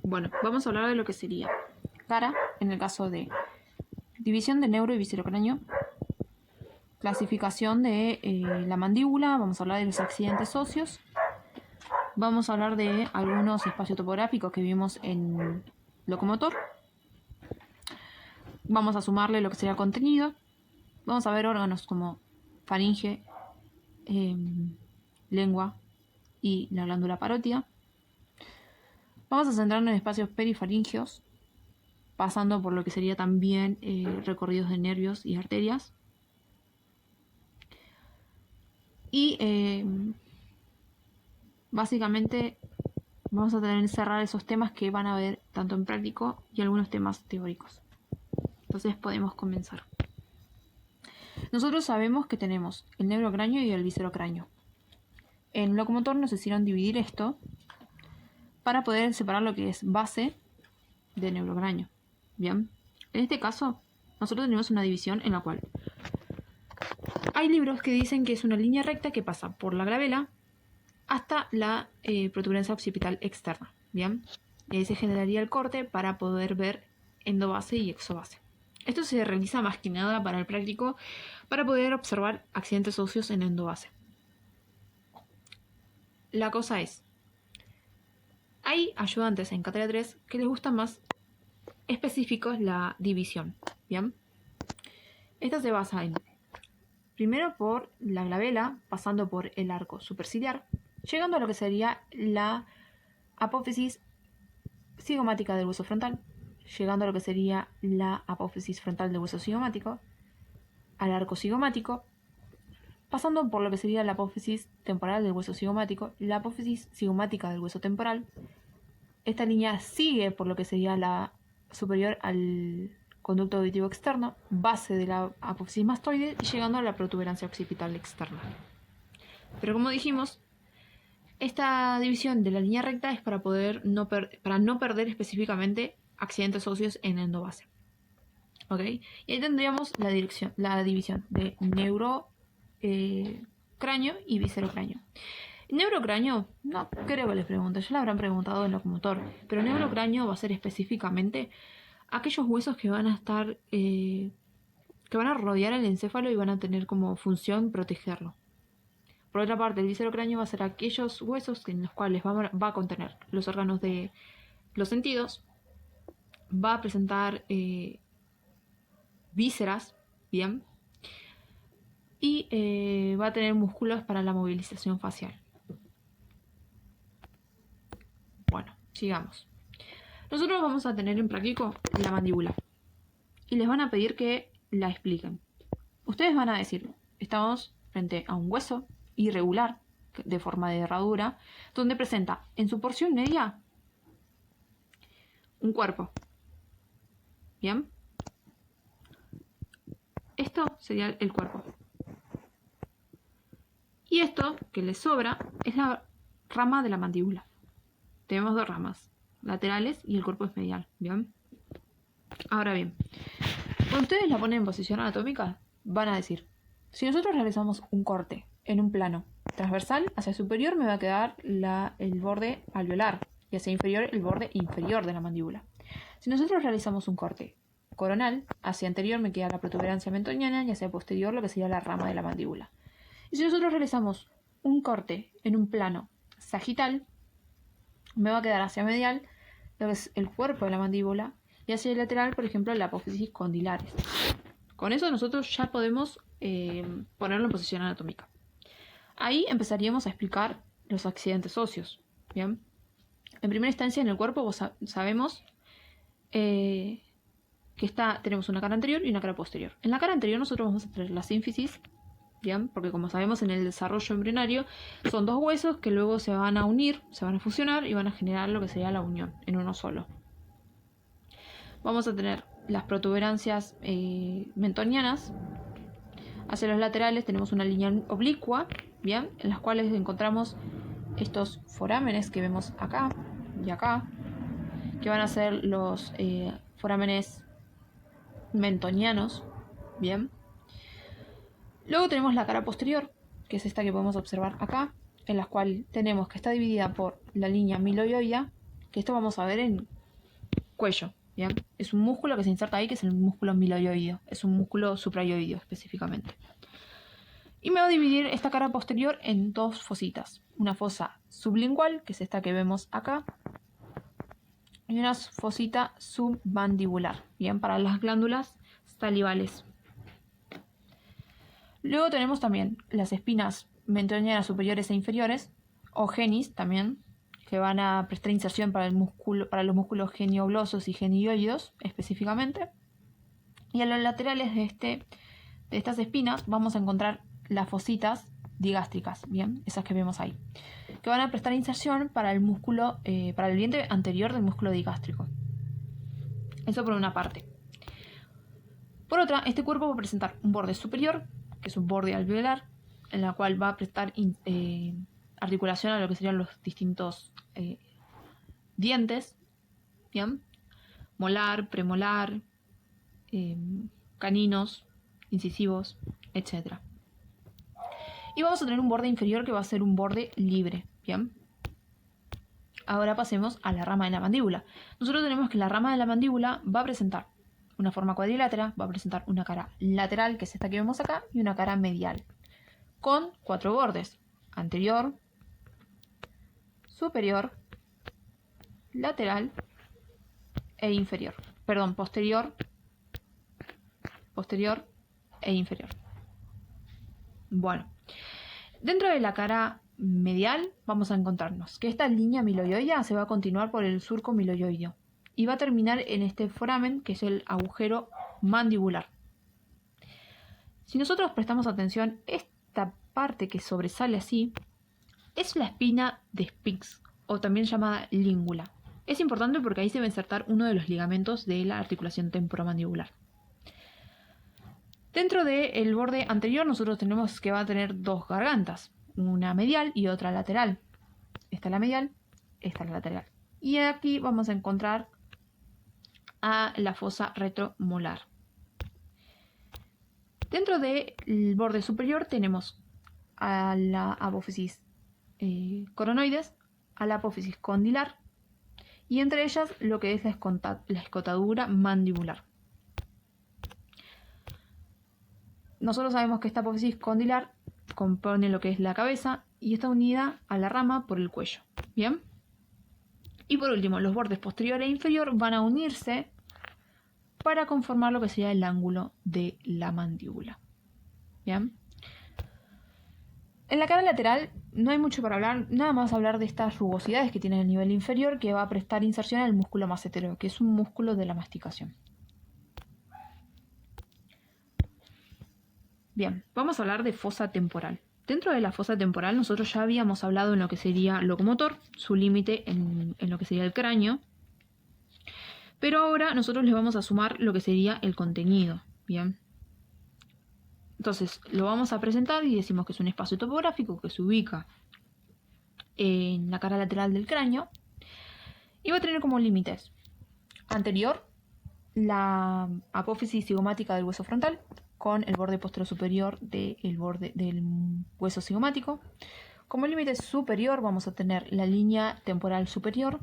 Bueno, vamos a hablar de lo que sería cara en el caso de división de neuro y viscerocráneo, clasificación de la mandíbula, vamos a hablar de los accidentes óseos, vamos a hablar de algunos espacios topográficos que vimos en locomotor, vamos a sumarle lo que sería contenido, vamos a ver órganos como faringe, lengua y la glándula parótida. Vamos a centrarnos en espacios perifaringeos, pasando por lo que sería también recorridos de nervios y arterias. Y básicamente vamos a tener que cerrar esos temas que van a ver tanto en práctico y algunos temas teóricos. Entonces podemos comenzar. Nosotros sabemos que tenemos el neurocráneo y el viscerocráneo. En locomotor nos hicieron dividir esto para poder separar lo que es base de neurocráneo. Bien, en este caso nosotros tenemos una división en la cual hay libros que dicen que es una línea recta que pasa por la glabela hasta la protuberancia occipital externa. Bien, y ahí se generaría el corte para poder ver endobase y exobase. Esto se realiza más que nada para el práctico, para poder observar accidentes óseos en endobase. La cosa es, hay ayudantes en cátedra 3 que les gusta más específicos la división. Bien, esta se basa en primero por la glabela, pasando por el arco superciliar, llegando a lo que sería la apófisis cigomática del hueso frontal, llegando a lo que sería la apófisis frontal del hueso cigomático, al arco cigomático, pasando por lo que sería la apófisis temporal del hueso cigomático, la apófisis cigomática del hueso temporal. Esta línea sigue por lo que sería la superior al conducto auditivo externo, base de la apófisis mastoide y llegando a la protuberancia occipital externa. Pero como dijimos, esta división de la línea recta es para poder para no perder específicamente accidentes óseos en endobase. ¿Ok? Y ahí tendríamos la división de neurocráneo y viscerocráneo. Neurocráneo, no creo que les pregunte, ya lo habrán preguntado en locomotor, pero neurocráneo va a ser específicamente aquellos huesos que van a estar, que van a rodear el encéfalo y van a tener como función protegerlo. Por otra parte, el viscerocráneo va a ser aquellos huesos en los cuales va a contener los órganos de los sentidos, va a presentar vísceras, bien, y va a tener músculos para la movilización facial. Bueno, sigamos. Nosotros vamos a tener en práctico la mandíbula y les van a pedir que la expliquen. Ustedes van a decir, estamos frente a un hueso irregular de forma de herradura donde presenta en su porción media un cuerpo. Bien, esto sería el cuerpo y esto que le sobra es la rama de la mandíbula. Tenemos dos ramas laterales y el cuerpo es medial. Bien, ahora bien, cuando ustedes la ponen en posición anatómica van a decir, si nosotros realizamos un corte en un plano transversal, hacia superior me va a quedar el borde alveolar y hacia inferior el borde inferior de la mandíbula. Si nosotros realizamos un corte coronal, hacia anterior me queda la protuberancia mentoniana y hacia posterior lo que sería la rama de la mandíbula. Y si nosotros realizamos un corte en un plano sagital, me va a quedar hacia medial lo que es el cuerpo de la mandíbula y hacia el lateral, por ejemplo, la apófisis condilares. Con eso nosotros ya podemos ponerlo en posición anatómica. Ahí empezaríamos a explicar los accidentes óseos. Bien, en primera instancia en el cuerpo sabemos que tenemos una cara anterior y una cara posterior. En la cara anterior nosotros vamos a tener la sínfisis, bien, porque como sabemos en el desarrollo embrionario son dos huesos que luego se van a unir, se van a fusionar y van a generar lo que sería la unión en uno solo. Vamos a tener las protuberancias mentonianas. Hacia los laterales tenemos una línea oblicua, bien, en las cuales encontramos estos forámenes que vemos acá y acá, que van a ser los forámenes mentonianos, bien. Luego tenemos la cara posterior, que es esta que podemos observar acá, en la cual tenemos que está dividida por la línea miloioidea que esto vamos a ver en cuello, ¿bien? Es un músculo que se inserta ahí, que es el músculo miloioideo. Es un músculo suprayoideo específicamente. Y me va a dividir esta cara posterior en dos fositas. Una fosa sublingual, que es esta que vemos acá, y una fosita submandibular, bien, para las glándulas salivales. Luego tenemos también las espinas mentoñeras superiores e inferiores, o genis también, que van a prestar inserción para los músculos genioglosos y genioideos específicamente. Y a los laterales de estas espinas vamos a encontrar las fositas digástricas, bien, esas que vemos ahí, que van a prestar inserción para el músculo, para el vientre anterior del músculo digástrico. Eso por una parte. Por otra, este cuerpo va a presentar un borde superior, que es un borde alveolar, en la cual va a prestar articulación a lo que serían los distintos dientes, ¿bien? Molar, premolar, caninos, incisivos, etc. Y vamos a tener un borde inferior que va a ser un borde libre, ¿bien? Ahora pasemos a la rama de la mandíbula. Nosotros tenemos que la rama de la mandíbula va a presentar una forma cuadrilátera, va a presentar una cara lateral, que es esta que vemos acá, y una cara medial, con 4 bordes: anterior, superior, lateral e inferior. Perdón, posterior e inferior. Bueno, dentro de la cara medial vamos a encontrarnos que esta línea miloioidea se va a continuar por el surco miloioideo y va a terminar en este foramen, que es el agujero mandibular. Si nosotros prestamos atención, esta parte que sobresale así es la espina de Spix, o también llamada língula. Es importante porque ahí se va a insertar uno de los ligamentos de la articulación temporomandibular. Dentro del borde anterior nosotros tenemos que va a tener dos gargantas, una medial y otra lateral. Esta es la medial, esta es la lateral. Y aquí vamos a encontrar a la fosa retromolar. Dentro del borde superior tenemos a la apófisis coronoides, a la apófisis condilar y entre ellas lo que es la escotadura mandibular. Nosotros sabemos que esta apófisis condilar compone lo que es la cabeza y está unida a la rama por el cuello. ¿Bien? Y por último, los bordes posterior e inferior van a unirse para conformar lo que sería el ángulo de la mandíbula. ¿Bien? En la cara lateral no hay mucho para hablar, nada más hablar de estas rugosidades que tiene en el nivel inferior, que va a prestar inserción al músculo massetero, que es un músculo de la masticación. Bien, vamos a hablar de fosa temporal. Dentro de la fosa temporal nosotros ya habíamos hablado en lo que sería locomotor, su límite en lo que sería el cráneo, pero ahora nosotros le vamos a sumar lo que sería el contenido. Bien. Entonces lo vamos a presentar y decimos que es un espacio topográfico que se ubica en la cara lateral del cráneo y va a tener como límites: anterior, la apófisis cigomática del hueso frontal con el borde posterior superior del borde del hueso cigomático. Como límite superior vamos a tener la línea temporal superior,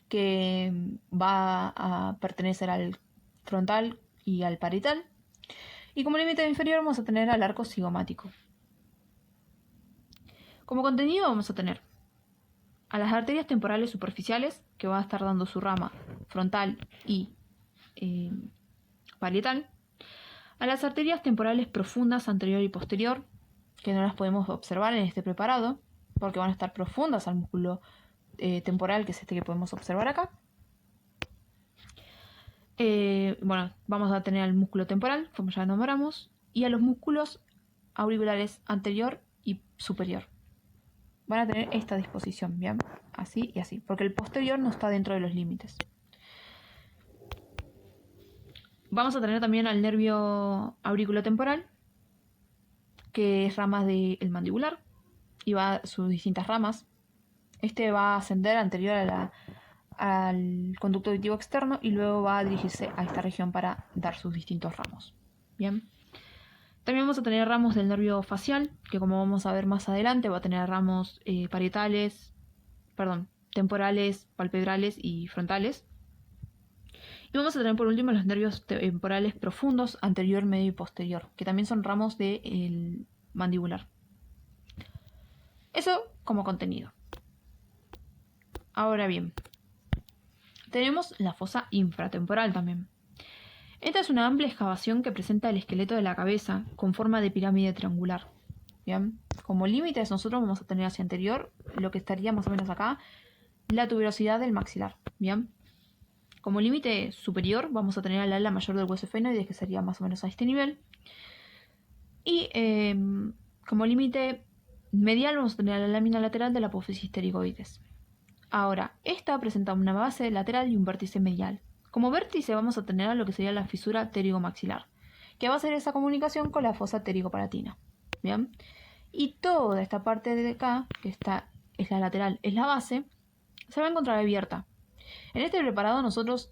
que va a pertenecer al frontal y al parietal. Y como límite inferior vamos a tener al arco cigomático. Como contenido vamos a tener a las arterias temporales superficiales, que va a estar dando su rama frontal y parietal. A las arterias temporales profundas anterior y posterior, que no las podemos observar en este preparado, porque van a estar profundas al músculo temporal, que es este que podemos observar acá. Bueno, vamos a tener al músculo temporal, como ya nombramos, y a los músculos auriculares anterior y superior. Van a tener esta disposición, ¿bien? Así y así, porque el posterior no está dentro de los límites. Vamos a tener también al nervio auriculotemporal, que es rama del mandibular, y va a sus distintas ramas. Este va a ascender anterior al conducto auditivo externo y luego va a dirigirse a esta región para dar sus distintos ramos. Bien. También vamos a tener ramos del nervio facial, que como vamos a ver más adelante va a tener ramos parietales, temporales, palpebrales y frontales. Y vamos a tener por último los nervios temporales profundos, anterior, medio y posterior, que también son ramos del mandibular. Eso como contenido. Ahora bien, tenemos la fosa infratemporal también. Esta es una amplia excavación que presenta el esqueleto de la cabeza con forma de pirámide triangular. Bien, como límites nosotros vamos a tener hacia anterior, lo que estaría más o menos acá, la tuberosidad del maxilar. Bien, como límite superior vamos a tener al ala mayor del hueso efenoides, que sería más o menos a este nivel. Y como límite medial vamos a tener la lámina lateral de la apófisis pterigoides. Ahora, esta presenta una base lateral y un vértice medial. Como vértice vamos a tener a lo que sería la fisura pterigomaxilar, que va a ser esa comunicación con la fosa pterigopalatina. Bien, y toda esta parte de acá, que es la lateral, es la base, se va a encontrar abierta. En este preparado nosotros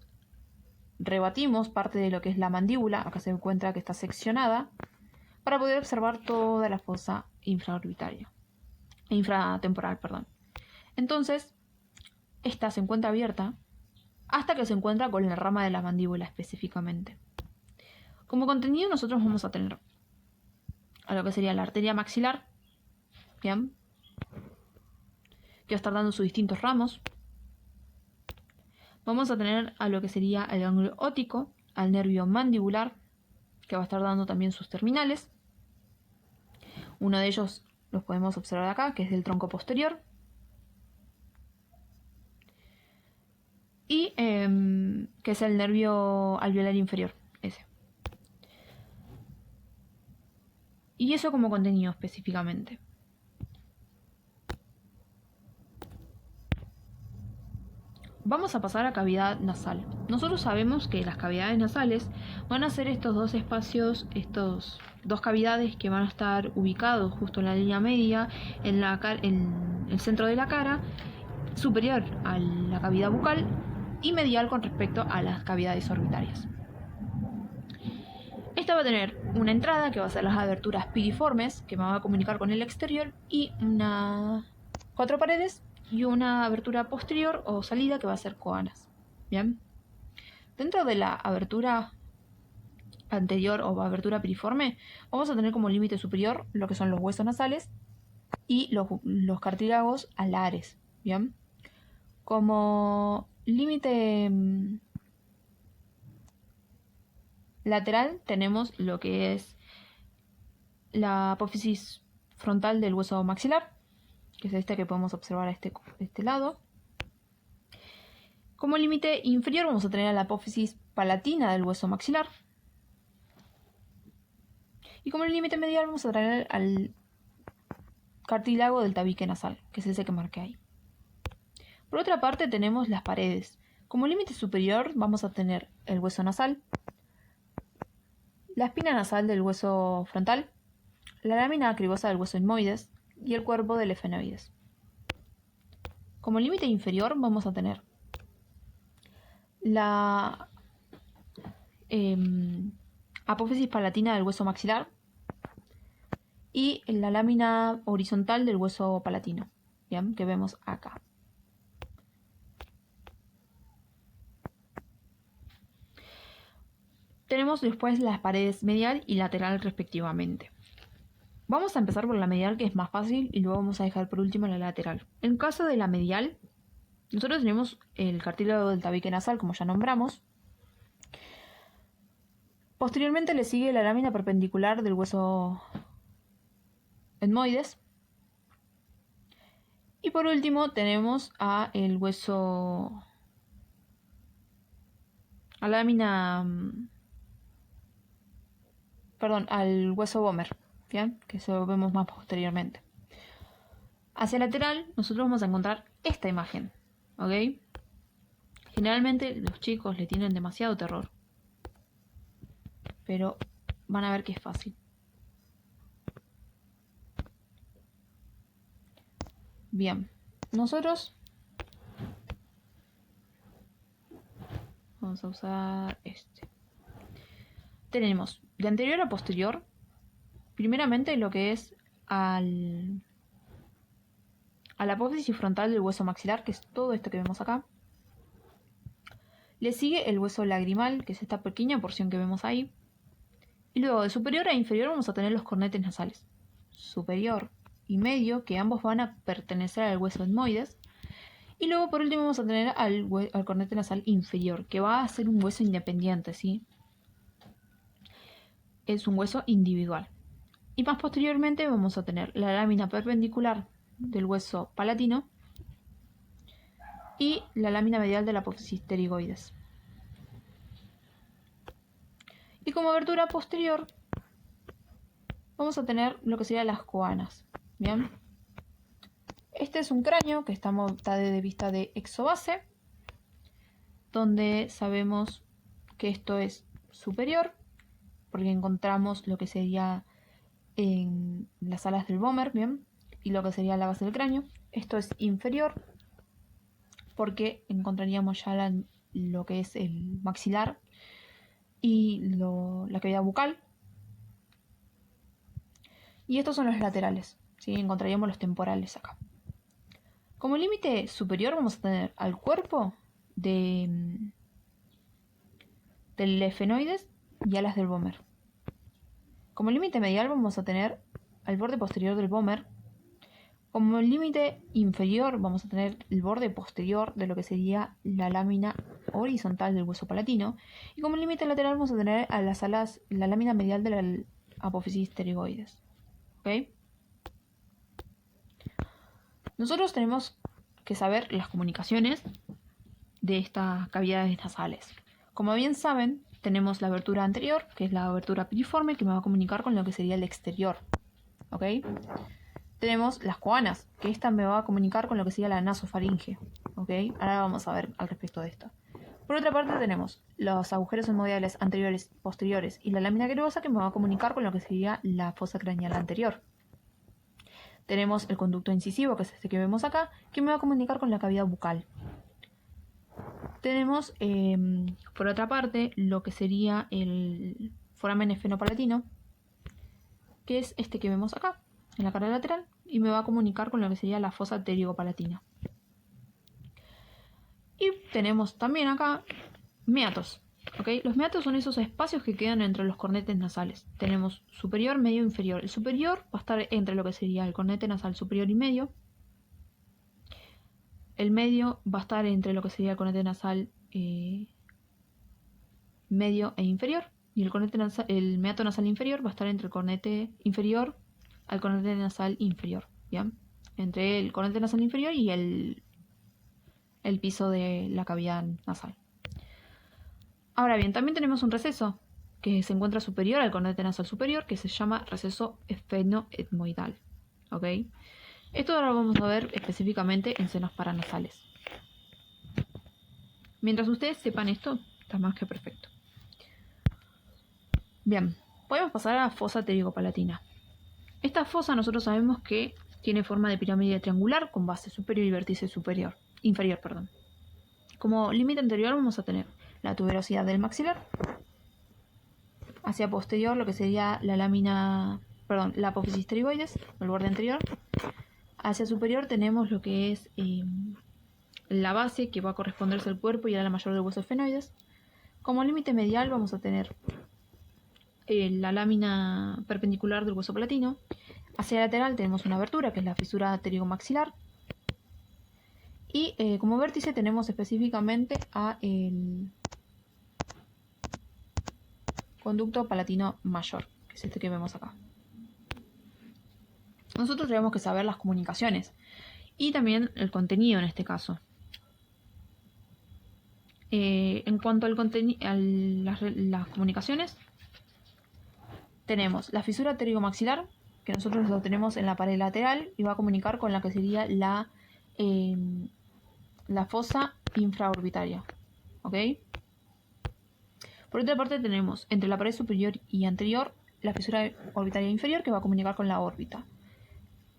rebatimos parte de lo que es la mandíbula, acá se encuentra que está seccionada, para poder observar toda la fosa infratemporal, perdón. Entonces, esta se encuentra abierta hasta que se encuentra con la rama de la mandíbula específicamente. Como contenido nosotros vamos a tener a lo que sería la arteria maxilar, bien, que va a estar dando sus distintos ramos. Vamos a tener a lo que sería el ángulo óptico, al nervio mandibular, que va a estar dando también sus terminales. Uno de ellos los podemos observar acá, que es del tronco posterior. Y que es el nervio alveolar inferior, ese. Y eso como contenido específicamente. Vamos a pasar a cavidad nasal. Nosotros sabemos que las cavidades nasales van a ser estos dos espacios, estos dos cavidades que van a estar ubicados justo en la línea media, en el centro de la cara, superior a la cavidad bucal y medial con respecto a las cavidades orbitarias. Esta va a tener una entrada que va a ser las aberturas piriformes, que me va a comunicar con el exterior, y 4 paredes y una abertura posterior o salida que va a ser coanas. Bien. Dentro de la abertura anterior o abertura piriforme, vamos a tener como límite superior lo que son los huesos nasales y los cartílagos alares. Bien. Como límite lateral tenemos lo que es la apófisis frontal del hueso maxilar, que es este que podemos observar a este lado. Como límite inferior vamos a tener la apófisis palatina del hueso maxilar. Y como límite medial vamos a tener al cartílago del tabique nasal, que es ese que marqué ahí. Por otra parte tenemos las paredes. Como límite superior vamos a tener el hueso nasal, la espina nasal del hueso frontal, la lámina acribosa del hueso etmoides y el cuerpo del efenoides. Como límite inferior vamos a tener la apófisis palatina del hueso maxilar y la lámina horizontal del hueso palatino, ¿bien? Que vemos acá. Tenemos después las paredes medial y lateral respectivamente. Vamos a empezar por la medial, que es más fácil, y luego vamos a dejar por último la lateral. En caso de la medial, nosotros tenemos el cartílago del tabique nasal, como ya nombramos. Posteriormente le sigue la lámina perpendicular del hueso etmoides. Y por último tenemos a el hueso, a la lámina, al hueso vomer, ¿bien? Que eso lo vemos más posteriormente. Hacia el lateral nosotros vamos a encontrar esta imagen, ¿ok? Generalmente los chicos le tienen demasiado terror, pero van a ver que es fácil. Bien, nosotros vamos a usar este. Tenemos de anterior a posterior, primeramente lo que es al a la apófisis frontal del hueso maxilar, que es todo esto que vemos acá. Le sigue el hueso lagrimal, que es esta pequeña porción que vemos ahí. Y luego de superior a inferior vamos a tener los cornetes nasales. Superior y medio, que ambos van a pertenecer al hueso etmoides. Y luego por último vamos a tener al cornete nasal inferior, que va a ser un hueso independiente, ¿sí? Es un hueso individual. Y más posteriormente vamos a tener la lámina perpendicular del hueso palatino y la lámina medial de la apófisis pterigoides. Y como abertura posterior vamos a tener lo que serían las coanas. Bien. Este es un cráneo que está de vista de exobase, donde sabemos que esto es superior, porque encontramos lo que sería en las alas del vómer, bien, y lo que sería la base del cráneo. Esto es inferior, porque encontraríamos ya lo que es el maxilar y la cavidad bucal. Y estos son los laterales, ¿sí? Encontraríamos los temporales acá. Como límite superior vamos a tener al cuerpo del efenoides y alas del vómer. Como límite medial vamos a tener al borde posterior del vómer. Como límite inferior vamos a tener el borde posterior de lo que sería la lámina horizontal del hueso palatino. Y como límite lateral vamos a tener a las alas, la lámina medial de la apófisis pterigoides. ¿Ok? Nosotros tenemos que saber las comunicaciones de estas cavidades nasales. Como bien saben, tenemos la abertura anterior, que es la abertura piriforme, que me va a comunicar con lo que sería el exterior. ¿Ok? Tenemos las coanas, que esta me va a comunicar con lo que sería la nasofaringe. ¿Ok? Ahora vamos a ver al respecto de esto. Por otra parte tenemos los agujeros hemodiales anteriores, posteriores y la lámina gruesa, que me va a comunicar con lo que sería la fosa craneal anterior. Tenemos el conducto incisivo, que es este que vemos acá, que me va a comunicar con la cavidad bucal. Tenemos, por otra parte, lo que sería el foramen esfenopalatino, que es este que vemos acá, en la cara lateral, y me va a comunicar con lo que sería la fosa pterigopalatina. Y tenemos también acá meatos. ¿Okay? Los meatos son esos espacios que quedan entre los cornetes nasales. Tenemos superior, medio e inferior. El superior va a estar entre lo que sería el cornete nasal superior y medio. El medio va a estar entre lo que sería el cornete nasal medio e inferior. Y el meato nasal inferior va a estar entre el cornete inferior al cornete nasal inferior. ¿Bien? Entre el cornete nasal inferior y el piso de la cavidad nasal. Ahora bien, también tenemos un receso que se encuentra superior al cornete nasal superior, que se llama receso esfenoetmoidal. ¿Ok? Esto ahora lo vamos a ver específicamente en senos paranasales. Mientras ustedes sepan esto, está más que perfecto. Bien, podemos pasar a la fosa pterigopalatina. Esta fosa nosotros sabemos que tiene forma de pirámide triangular con base superior y vértice inferior. Como límite anterior vamos a tener la tuberosidad del maxilar. Hacia posterior lo que sería la apófisis pterigoides, el borde anterior. Hacia superior tenemos lo que es la base, que va a corresponderse al cuerpo y a la mayor del hueso esfenoides. Como límite medial vamos a tener la lámina perpendicular del hueso palatino. Hacia lateral tenemos una abertura, que es la fisura pterigomaxilar. Y como vértice tenemos específicamente a el conducto palatino mayor, que es este que vemos acá. Nosotros tenemos que saber las comunicaciones y también el contenido en este caso. En cuanto al las comunicaciones, tenemos la fisura pterigomaxilar, que nosotros lo tenemos en la pared lateral y va a comunicar con la que sería la fosa infraorbitaria. ¿Ok? Por otra parte tenemos entre la pared superior y anterior la fisura orbitaria inferior, que va a comunicar con la órbita.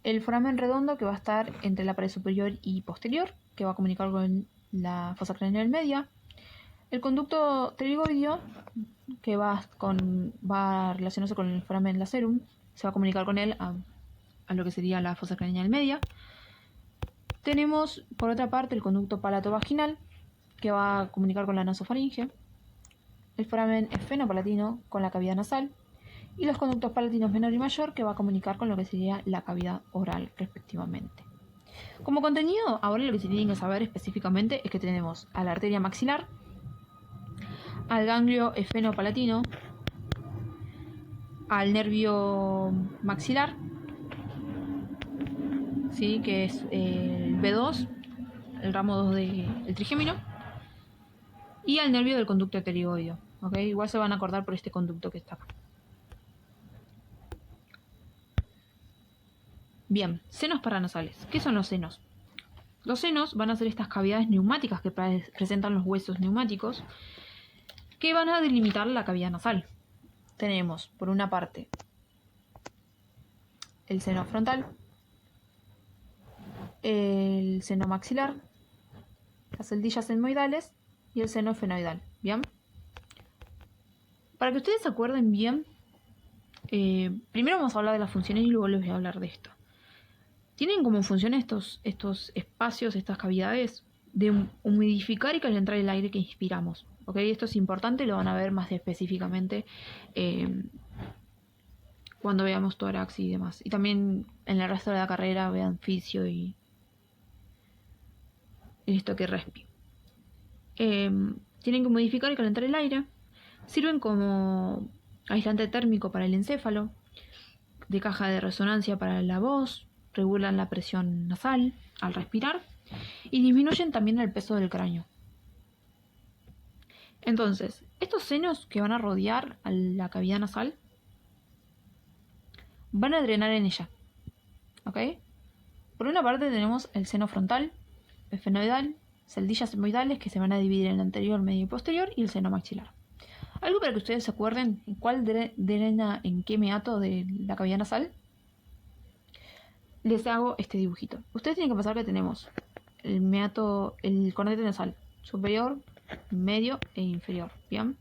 El foramen redondo, que va a estar entre la pared superior y posterior, que va a comunicar con la fosa craneal media. El conducto pterigoideo, que va a relacionarse con el foramen lacerum, se va a comunicar con él a lo que sería la fosa craneal media. Tenemos, por otra parte, el conducto palato-vaginal, que va a comunicar con la nasofaringe, el foramen esfenopalatino con la cavidad nasal, y los conductos palatinos menor y mayor, que va a comunicar con lo que sería la cavidad oral, respectivamente. Como contenido, ahora lo que se tienen que saber específicamente es que tenemos a la arteria maxilar, al ganglio esfenopalatino, al nervio maxilar, ¿sí? Que es el B2, el ramo 2 del trigémino, y al nervio del conducto pterigoideo. ¿Okay? Igual se van a acordar por este conducto que está acá. Bien, senos paranasales. ¿Qué son los senos? Los senos van a ser estas cavidades neumáticas que presentan los huesos neumáticos, que van a delimitar la cavidad nasal. Tenemos, por una parte, el seno frontal, el seno maxilar, las celdillas etmoidales y el seno esfenoidal. ¿Bien? Para que ustedes se acuerden bien, primero vamos a hablar de las funciones y luego les voy a hablar de esto. Tienen como función estos espacios, estas cavidades, de humidificar y calentar el aire que inspiramos. ¿Okay? Esto es importante, lo van a ver más específicamente cuando veamos tórax y demás. Y también en el resto de la carrera vean fisio y esto que respi. Tienen que humidificar y calentar el aire. Sirven como aislante térmico para el encéfalo, de caja de resonancia para la voz, regulan la presión nasal al respirar y disminuyen también el peso del cráneo. Entonces, estos senos que van a rodear a la cavidad nasal van a drenar en ella. ¿Ok? Por una parte tenemos el seno frontal, esfenoidal, celdillas etmoidales que se van a dividir en el anterior, medio y posterior, y el seno maxilar. Algo para que ustedes se acuerden, ¿cuál drena en qué meato de la cavidad nasal? Les hago este dibujito. Ustedes tienen que pensar que tenemos el meato, el cornete nasal superior, medio e inferior. ¿Bien?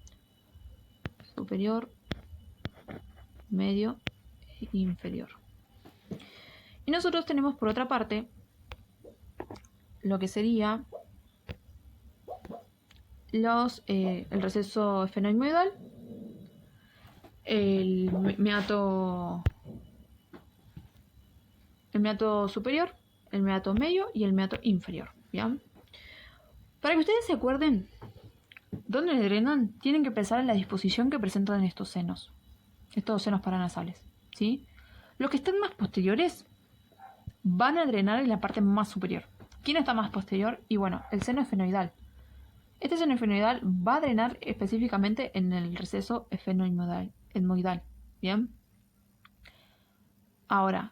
Superior, medio e inferior. Y nosotros tenemos por otra parte lo que sería el receso esfenoidal, el meato superior, el meato medio y el meato inferior. ¿Bien? Para que ustedes se acuerden dónde drenan, tienen que pensar en la disposición que presentan estos senos paranasales. ¿Sí? Los que están más posteriores van a drenar en la parte más superior. ¿Quién está más posterior? Y bueno, el seno esfenoidal. Este seno esfenoidal va a drenar específicamente en el receso etmoidal. ¿Bien? Ahora,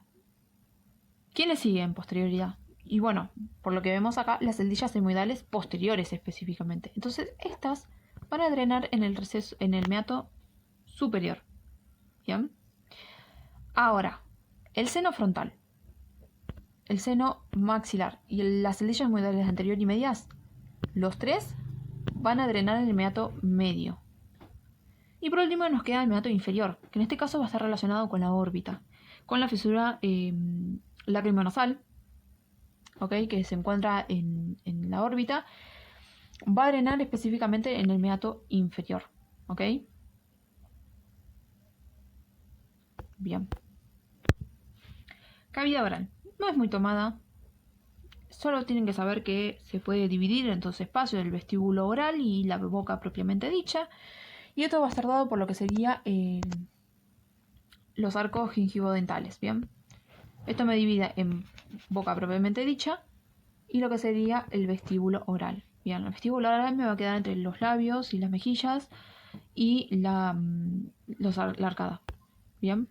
¿quién le sigue en posterioridad? Y bueno, por lo que vemos acá, las celdillas etmoidales posteriores específicamente. Entonces, estas van a drenar en el receso, en el meato superior. ¿Bien? Ahora, el seno frontal, el seno maxilar y las celdillas etmoidales anterior y medias, los tres van a drenar en el meato medio. Y por último nos queda el meato inferior, que en este caso va a estar relacionado con la órbita, con la fisura lacrimonasal, ¿okay? Que se encuentra en la órbita, va a drenar específicamente en el meato inferior. ¿Ok? Bien. Cavidad oral. No es muy tomada. Solo tienen que saber que se puede dividir en dos espacios, el vestíbulo oral y la boca propiamente dicha. Y esto va a estar dado por lo que sería los arcos gingivodentales. Bien. Esto me divide en boca propiamente dicha y lo que sería el vestíbulo oral. Bien, el vestíbulo oral me va a quedar entre los labios y las mejillas y la arcada. Bien.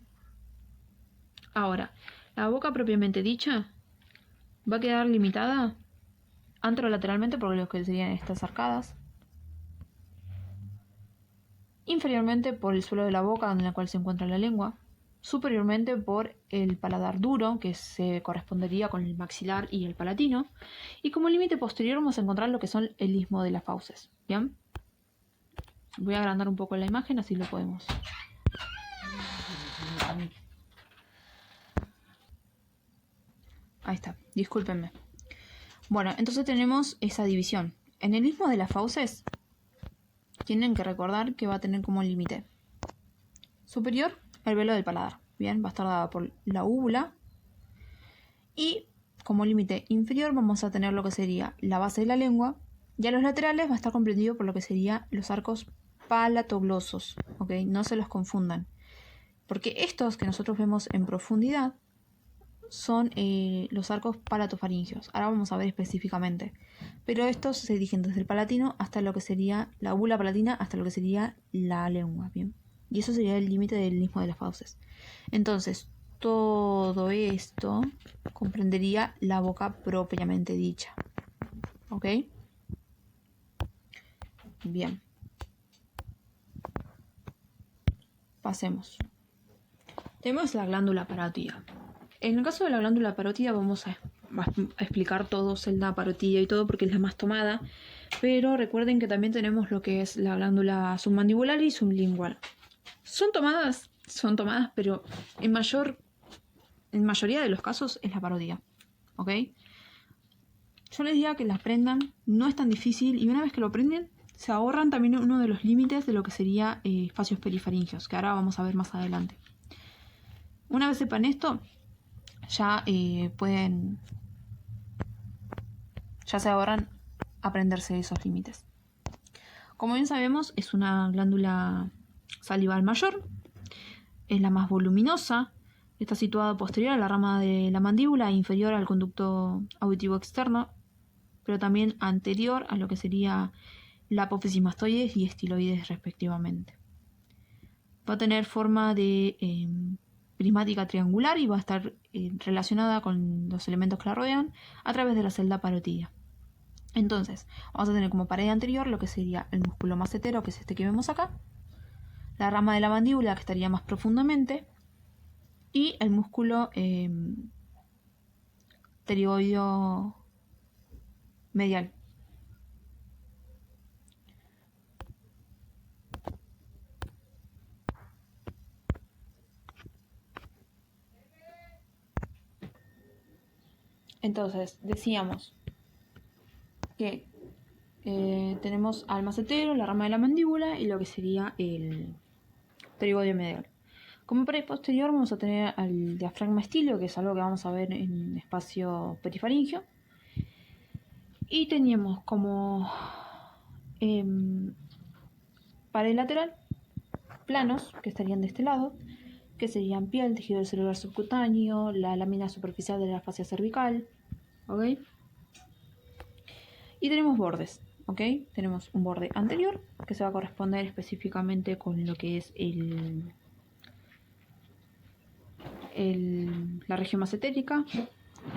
Ahora, la boca propiamente dicha va a quedar limitada anterolateralmente por lo que serían estas arcadas. Inferiormente por el suelo de la boca en la cual se encuentra la lengua. Superiormente por el paladar duro, que se correspondería con el maxilar y el palatino. Y como límite posterior vamos a encontrar lo que son el istmo de las fauces. ¿Bien? Voy a agrandar un poco la imagen, así lo podemos. Ahí está, discúlpenme. Bueno, entonces tenemos esa división. En el istmo de las fauces, tienen que recordar que va a tener como límite superior el velo del paladar. Bien, va a estar dada por la úvula. Y como límite inferior vamos a tener lo que sería la base de la lengua. Y a los laterales va a estar comprendido por lo que serían los arcos palatoglosos. ¿Ok? No se los confundan. Porque estos que nosotros vemos en profundidad son los arcos palatofaringios. Ahora vamos a ver específicamente. Pero estos se dirigen desde el palatino hasta lo que sería la úvula palatina, hasta lo que sería la lengua. ¿Bien? Y eso sería el límite del istmo de las fauces. Entonces, todo esto comprendería la boca propiamente dicha. ¿Ok? Bien. Pasemos. Tenemos la glándula parótida. En el caso de la glándula parótida vamos a explicar todo, celda parótida y todo, porque es la más tomada. Pero recuerden que también tenemos lo que es la glándula submandibular y sublingual. Son tomadas, pero en mayoría de los casos es la parótida. ¿Ok? Yo les diría que la aprendan, no es tan difícil, y una vez que lo aprenden, se ahorran también uno de los límites de lo que sería espacios perifaringios, que ahora vamos a ver más adelante. Una vez sepan esto, ya se ahorran aprenderse esos límites. Como bien sabemos, es una glándula salival mayor, es la más voluminosa, está situada posterior a la rama de la mandíbula e inferior al conducto auditivo externo, pero también anterior a lo que sería la apófisis mastoides y estiloides respectivamente. Va a tener forma de prismática triangular y va a estar relacionada con los elementos que la rodean a través de la celda parótida. Entonces, vamos a tener como pared anterior lo que sería el músculo macetero, que es este que vemos acá, la rama de la mandíbula, que estaría más profundamente, y el músculo pterigoideo medial. Entonces, decíamos que tenemos al macetero, la rama de la mandíbula y lo que sería el pterigoideo medial. Como pared posterior vamos a tener al diafragma estilio, que es algo que vamos a ver en espacio perifaringio. Y teníamos como pared lateral planos, que estarían de este lado, que serían piel, tejido celular subcutáneo, la lámina superficial de la fascia cervical, ¿ok? Y tenemos bordes, ¿ok? Tenemos un borde anterior, que se va a corresponder específicamente con lo que es la región macetérica.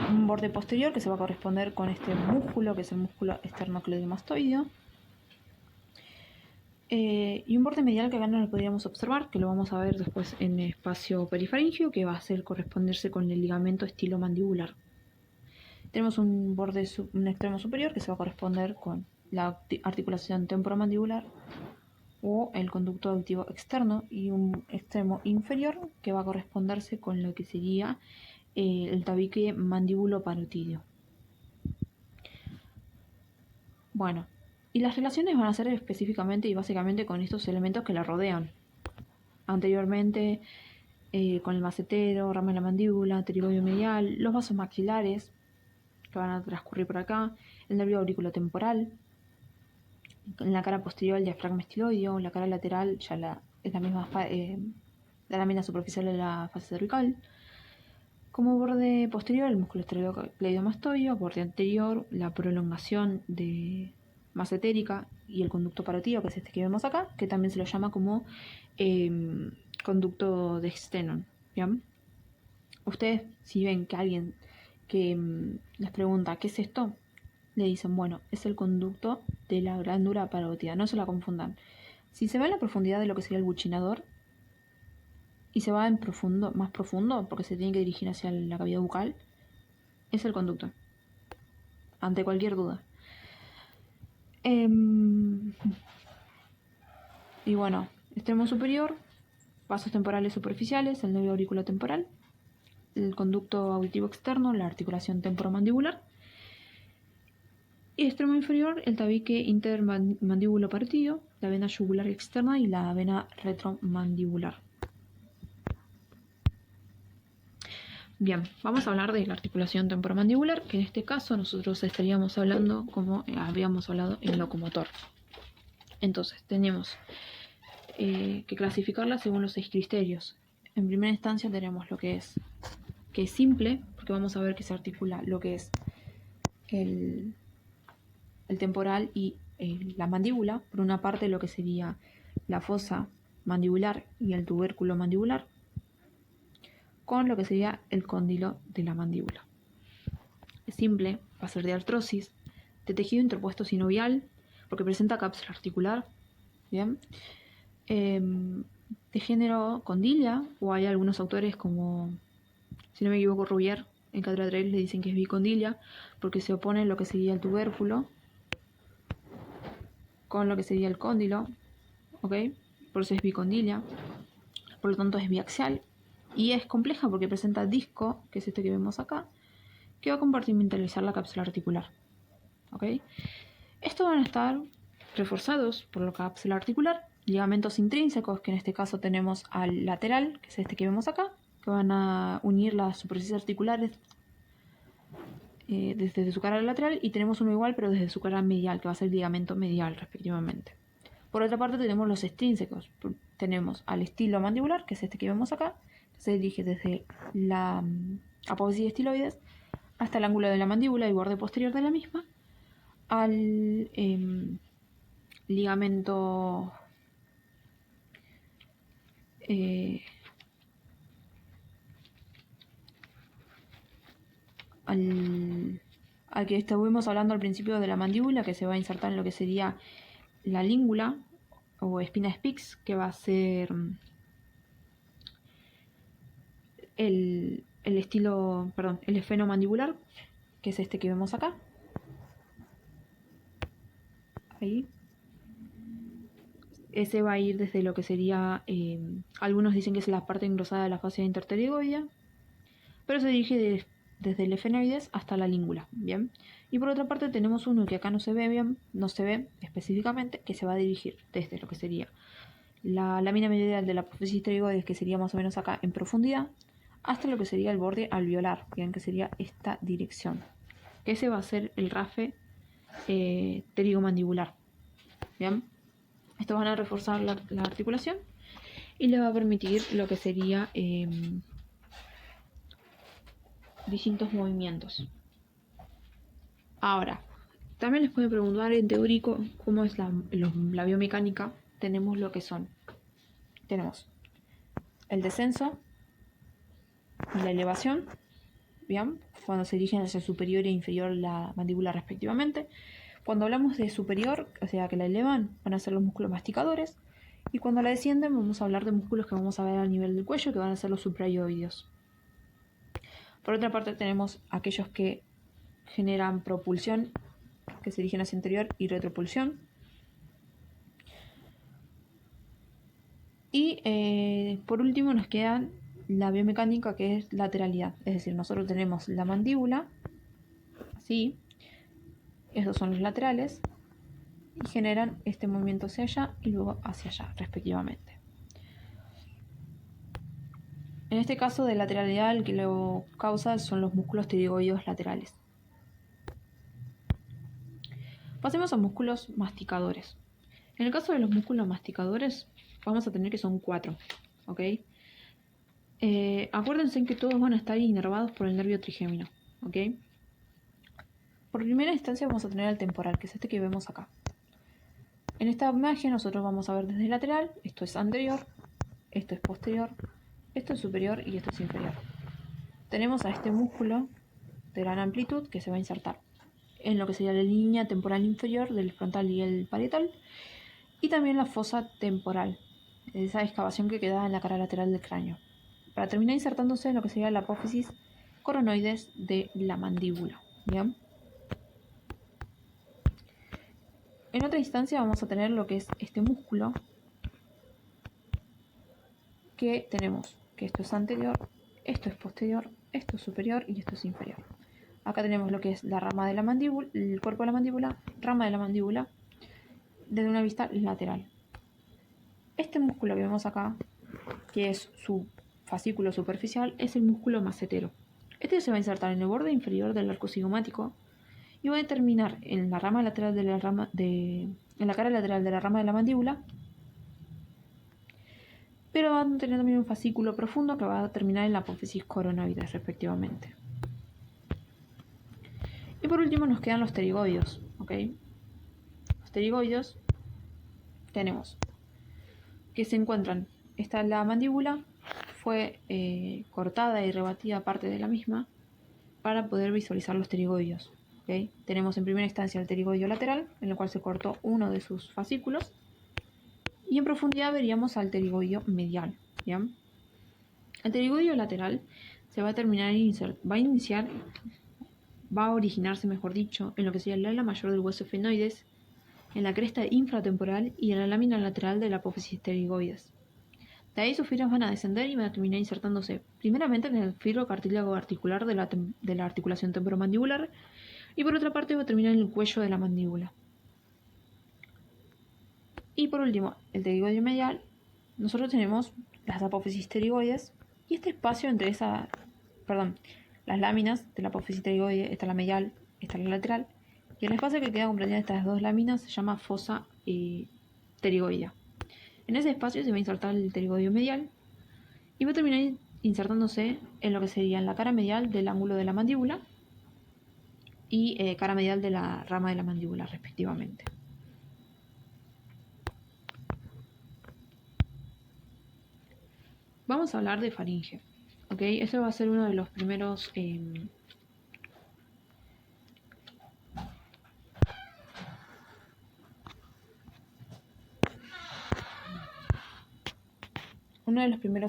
Un borde posterior que se va a corresponder con este músculo, que es el músculo esternocleidomastoideo. Y un borde medial que acá no lo podríamos observar, que lo vamos a ver después en el espacio perifaringio, que va a ser corresponderse con el ligamento estilomandibular. Tenemos un extremo superior que se va a corresponder con la articulación temporomandibular o el conducto auditivo externo, y un extremo inferior que va a corresponderse con lo que sería el tabique mandíbulo-parotídeo. Bueno, y las relaciones van a ser específicamente y básicamente con estos elementos que la rodean. Anteriormente, con el macetero, rama de la mandíbula, pterigoideo medial, los vasos maxilares, que van a transcurrir por acá, el nervio auriculotemporal, en la cara posterior el diafragma estiloideo, la cara lateral ya es la misma la lámina superficial de la fascia cervical. Como borde posterior el músculo esternocleidomastoideo, borde anterior la prolongación macetérica y el conducto parotídeo, que es este que vemos acá, que también se lo llama como conducto de Stennon. ¿Bien? Ustedes, si ven que alguien que les pregunta ¿qué es esto?, le dicen, bueno, es el conducto de la glándula parótida, no se la confundan. Si se va en la profundidad de lo que sería el buchinador y se va en más profundo, porque se tiene que dirigir hacia la cavidad bucal, es el conducto, ante cualquier duda. Y bueno, extremo superior, vasos temporales superficiales, el nervio auriculotemporal, el conducto auditivo externo, la articulación temporomandibular. extremo inferior, el tabique intermandíbulo partido, la vena yugular externa y la vena retromandibular. Bien, vamos a hablar de la articulación temporomandibular, que en este caso nosotros estaríamos hablando como habíamos hablado en locomotor. Entonces, tenemos que clasificarla según los 6 criterios. En primera instancia tenemos lo que es simple, porque vamos a ver que se articula lo que es el temporal y la mandíbula. Por una parte lo que sería la fosa mandibular y el tubérculo mandibular, con lo que sería el cóndilo de la mandíbula. Es simple, va a ser de artrosis, de tejido interpuesto sinovial, porque presenta cápsula articular, ¿bien? De género condilla, o hay algunos autores como, si no me equivoco, Rouvier, en Cátedra 3 le dicen que es bicondilla, porque se opone lo que sería el tubérculo con lo que sería el cóndilo, ¿ok? Por eso es bicondilla, por lo tanto es biaxial, y es compleja porque presenta disco, que es este que vemos acá, que va a compartimentalizar la cápsula articular, ¿ok? Estos van a estar reforzados por la cápsula articular, ligamentos intrínsecos, que en este caso tenemos al lateral, que es este que vemos acá, que van a unir las superficies articulares desde su cara lateral, y tenemos uno igual pero desde su cara medial, que va a ser el ligamento medial respectivamente. Por otra parte tenemos los extrínsecos, tenemos al estilo mandibular, que es este que vemos acá, que se dirige desde la apófisis estiloides hasta el ángulo de la mandíbula y borde posterior de la misma, al ligamento al que estuvimos hablando al principio de la mandíbula, que se va a insertar en lo que sería la língula o espina Spix, que va a ser el esfenomandibular, que es este que vemos acá. Ahí. Ese va a ir desde lo que sería, algunos dicen que es la parte engrosada de la fascia interpterygoidea, pero se dirige desde el efenoides hasta la língula, ¿bien? Y por otra parte tenemos uno que acá no se ve bien, no se ve específicamente, que se va a dirigir desde lo que sería la lámina medial de la apófisis pterigoides, que sería más o menos acá en profundidad, hasta lo que sería el borde alveolar, bien, que sería esta dirección. Ese va a ser el rafe pterigomandibular, ¿bien? Estos van a reforzar la articulación y les va a permitir lo que sería distintos movimientos. Ahora, también les pueden preguntar en teórico cómo es la biomecánica. Tenemos lo que son, tenemos el descenso y la elevación, ¿bien? Cuando se dirigen hacia superior e inferior la mandíbula respectivamente. Cuando hablamos de superior, o sea que la elevan, van a ser los músculos masticadores, y cuando la descienden vamos a hablar de músculos que vamos a ver al nivel del cuello, que van a ser los supraioideos. Por otra parte tenemos aquellos que generan propulsión, que se dirigen hacia interior, y retropulsión. Y por último nos queda la biomecánica, que es lateralidad. Es decir, nosotros tenemos la mandíbula, así, estos son los laterales, y generan este movimiento hacia allá y luego hacia allá, respectivamente. En este caso de lateralidad, el que lo causa son los músculos pterigoideos laterales. Pasemos a músculos masticadores. En el caso de los músculos masticadores, vamos a tener que son 4, ¿ok? Acuérdense que todos van a estar inervados por el nervio trigémino, ¿ok? Por primera instancia vamos a tener el temporal, que es este que vemos acá. En esta imagen nosotros vamos a ver desde el lateral, esto es anterior, esto es posterior, esto es superior y esto es inferior. Tenemos a este músculo de gran amplitud que se va a insertar en lo que sería la línea temporal inferior del frontal y el parietal, y también la fosa temporal, esa excavación que queda en la cara lateral del cráneo, para terminar insertándose en lo que sería la apófisis coronoides de la mandíbula, ¿bien? En otra instancia vamos a tener lo que es este músculo, que tenemos que esto es anterior, esto es posterior, esto es superior y esto es inferior. acá tenemos lo que es la rama de la mandíbula, el cuerpo de la mandíbula, rama de la mandíbula, desde una vista lateral. Este músculo que vemos acá, que es su fascículo superficial, es el músculo macetero. Este se va a insertar en el borde inferior del arco cigomático y va a terminar en la rama lateral de la rama en la cara lateral de la rama de la mandíbula, pero va a tener también un fascículo profundo que va a terminar en la apófisis coronoides respectivamente. Y por último nos quedan los pterigoides, ¿ok? Los pterigoides tenemos que se encuentran, esta es la mandíbula, fue cortada y rebatida parte de la misma para poder visualizar los pterigoides. ¿Okay? Tenemos en primera instancia el pterigoide lateral, en el cual se cortó uno de sus fascículos, y en profundidad veríamos al pterigoide medial. ¿Bien? El pterigoide lateral se va a terminar va a originarse, mejor dicho, en lo que sería el ala mayor del hueso efenoides, en la cresta infratemporal y en la lámina lateral de la apófisis pterigoides. De ahí sus fibras van a descender y van a terminar insertándose primeramente en el fibro cartílago articular de la articulación temporomandibular y por otra parte va a terminar en el cuello de la mandíbula. Y por último, el pterigoide medial, nosotros tenemos las apófisis pterigoides y este espacio entre las láminas de la apófisis pterigoide, esta es la medial, esta es la lateral, y el espacio que queda comprendida estas dos láminas se llama fosa pterigoidea. En ese espacio se va a insertar el pterigoide medial y va a terminar insertándose en lo que sería en la cara medial del ángulo de la mandíbula y cara medial de la rama de la mandíbula respectivamente. Vamos a hablar de faringe, ¿ok? Ese va a ser uno de los primeros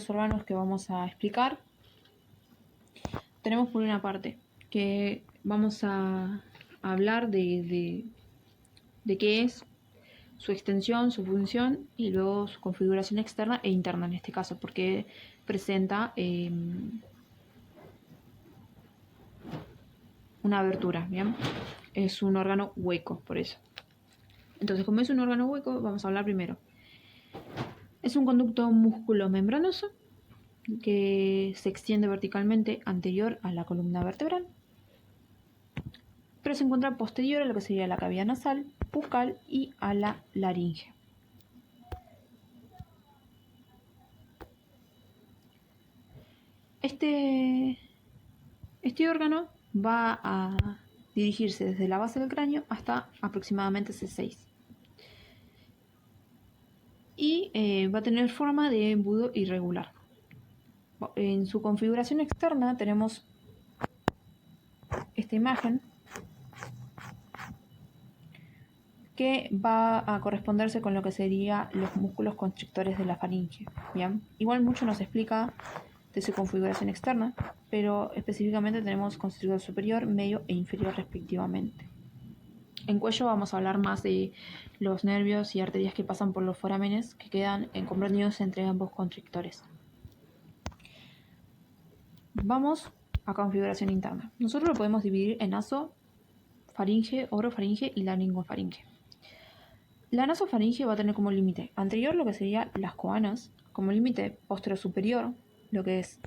órganos que vamos a explicar. Tenemos por una parte que vamos a hablar de qué es su extensión, su función y luego su configuración externa e interna en este caso, porque presenta una abertura, ¿bien? Es un órgano hueco, por eso. Entonces, como es un órgano hueco, vamos a hablar primero. Es un conducto músculo-membranoso que se extiende verticalmente anterior a la columna vertebral, pero se encuentra posterior a lo que sería la cavidad nasal, bucal y a la laringe. Este órgano va a dirigirse desde la base del cráneo hasta aproximadamente C6 y va a tener forma de embudo irregular. En su configuración externa tenemos esta imagen que va a corresponderse con lo que serían los músculos constrictores de la faringe. ¿Bien? Igual mucho nos explica de su configuración externa, pero específicamente tenemos constrictor superior, medio e inferior respectivamente. En cuello vamos a hablar más de los nervios y arterias que pasan por los forámenes que quedan comprendidos entre ambos constrictores. Vamos a configuración interna. Nosotros lo podemos dividir en nasofaringe, orofaringe y laringofaringe. La nasofaringe va a tener como límite anterior lo que serían las coanas, como límite posterior superior, lo que es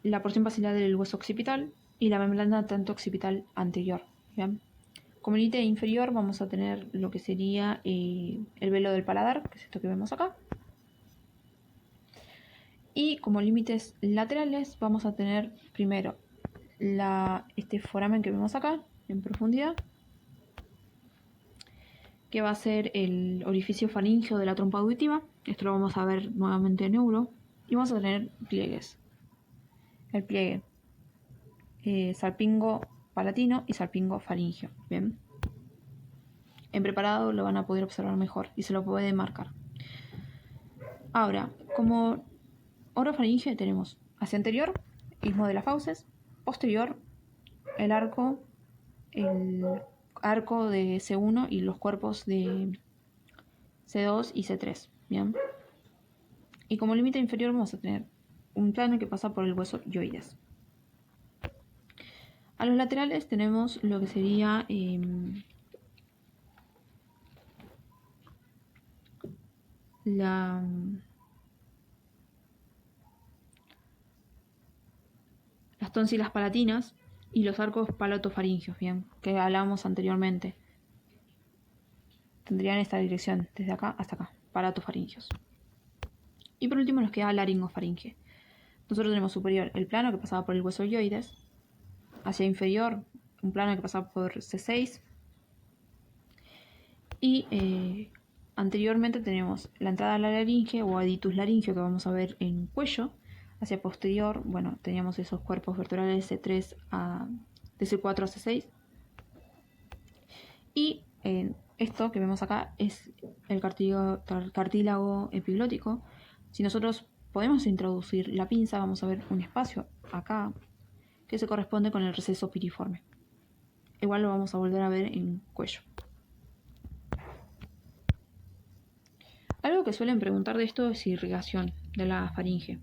la porción basilar del hueso occipital y la membrana tanto occipital anterior. ¿Bien? Como límite inferior vamos a tener lo que sería el velo del paladar, que es esto que vemos acá. Y como límites laterales vamos a tener primero este foramen que vemos acá en profundidad, que va a ser el orificio faríngeo de la trompa auditiva. Esto lo vamos a ver nuevamente en neuro. Y vamos a tener pliegues. El pliegue salpingo palatino y salpingo faríngeo. Bien. En preparado lo van a poder observar mejor y se lo puede marcar. Ahora, como orofaringe tenemos hacia anterior, istmo de las fauces, posterior, el arco de C1 y los cuerpos de C2 y C3. Bien. Y como límite inferior vamos a tener un plano que pasa por el hueso hyoides. A los laterales tenemos lo que sería las tónsilas palatinas y los arcos palatofaringios, bien, que hablábamos anteriormente. Tendrían esta dirección, desde acá hasta acá, palatofaringios. Y por último nos queda laringofaringe. Nosotros tenemos superior el plano que pasaba por el hueso hyoides, hacia inferior un plano que pasaba por C6 y anteriormente tenemos la entrada a la laringe o aditus laringio que vamos a ver en cuello. Hacia posterior, bueno, teníamos esos cuerpos vertebrales C3 de C4 a C6 y esto que vemos acá es el cartílago epiglótico. Si nosotros podemos introducir la pinza, vamos a ver un espacio acá que se corresponde con el receso piriforme. Igual lo vamos a volver a ver en cuello. Algo que suelen preguntar de esto es irrigación de la faringe.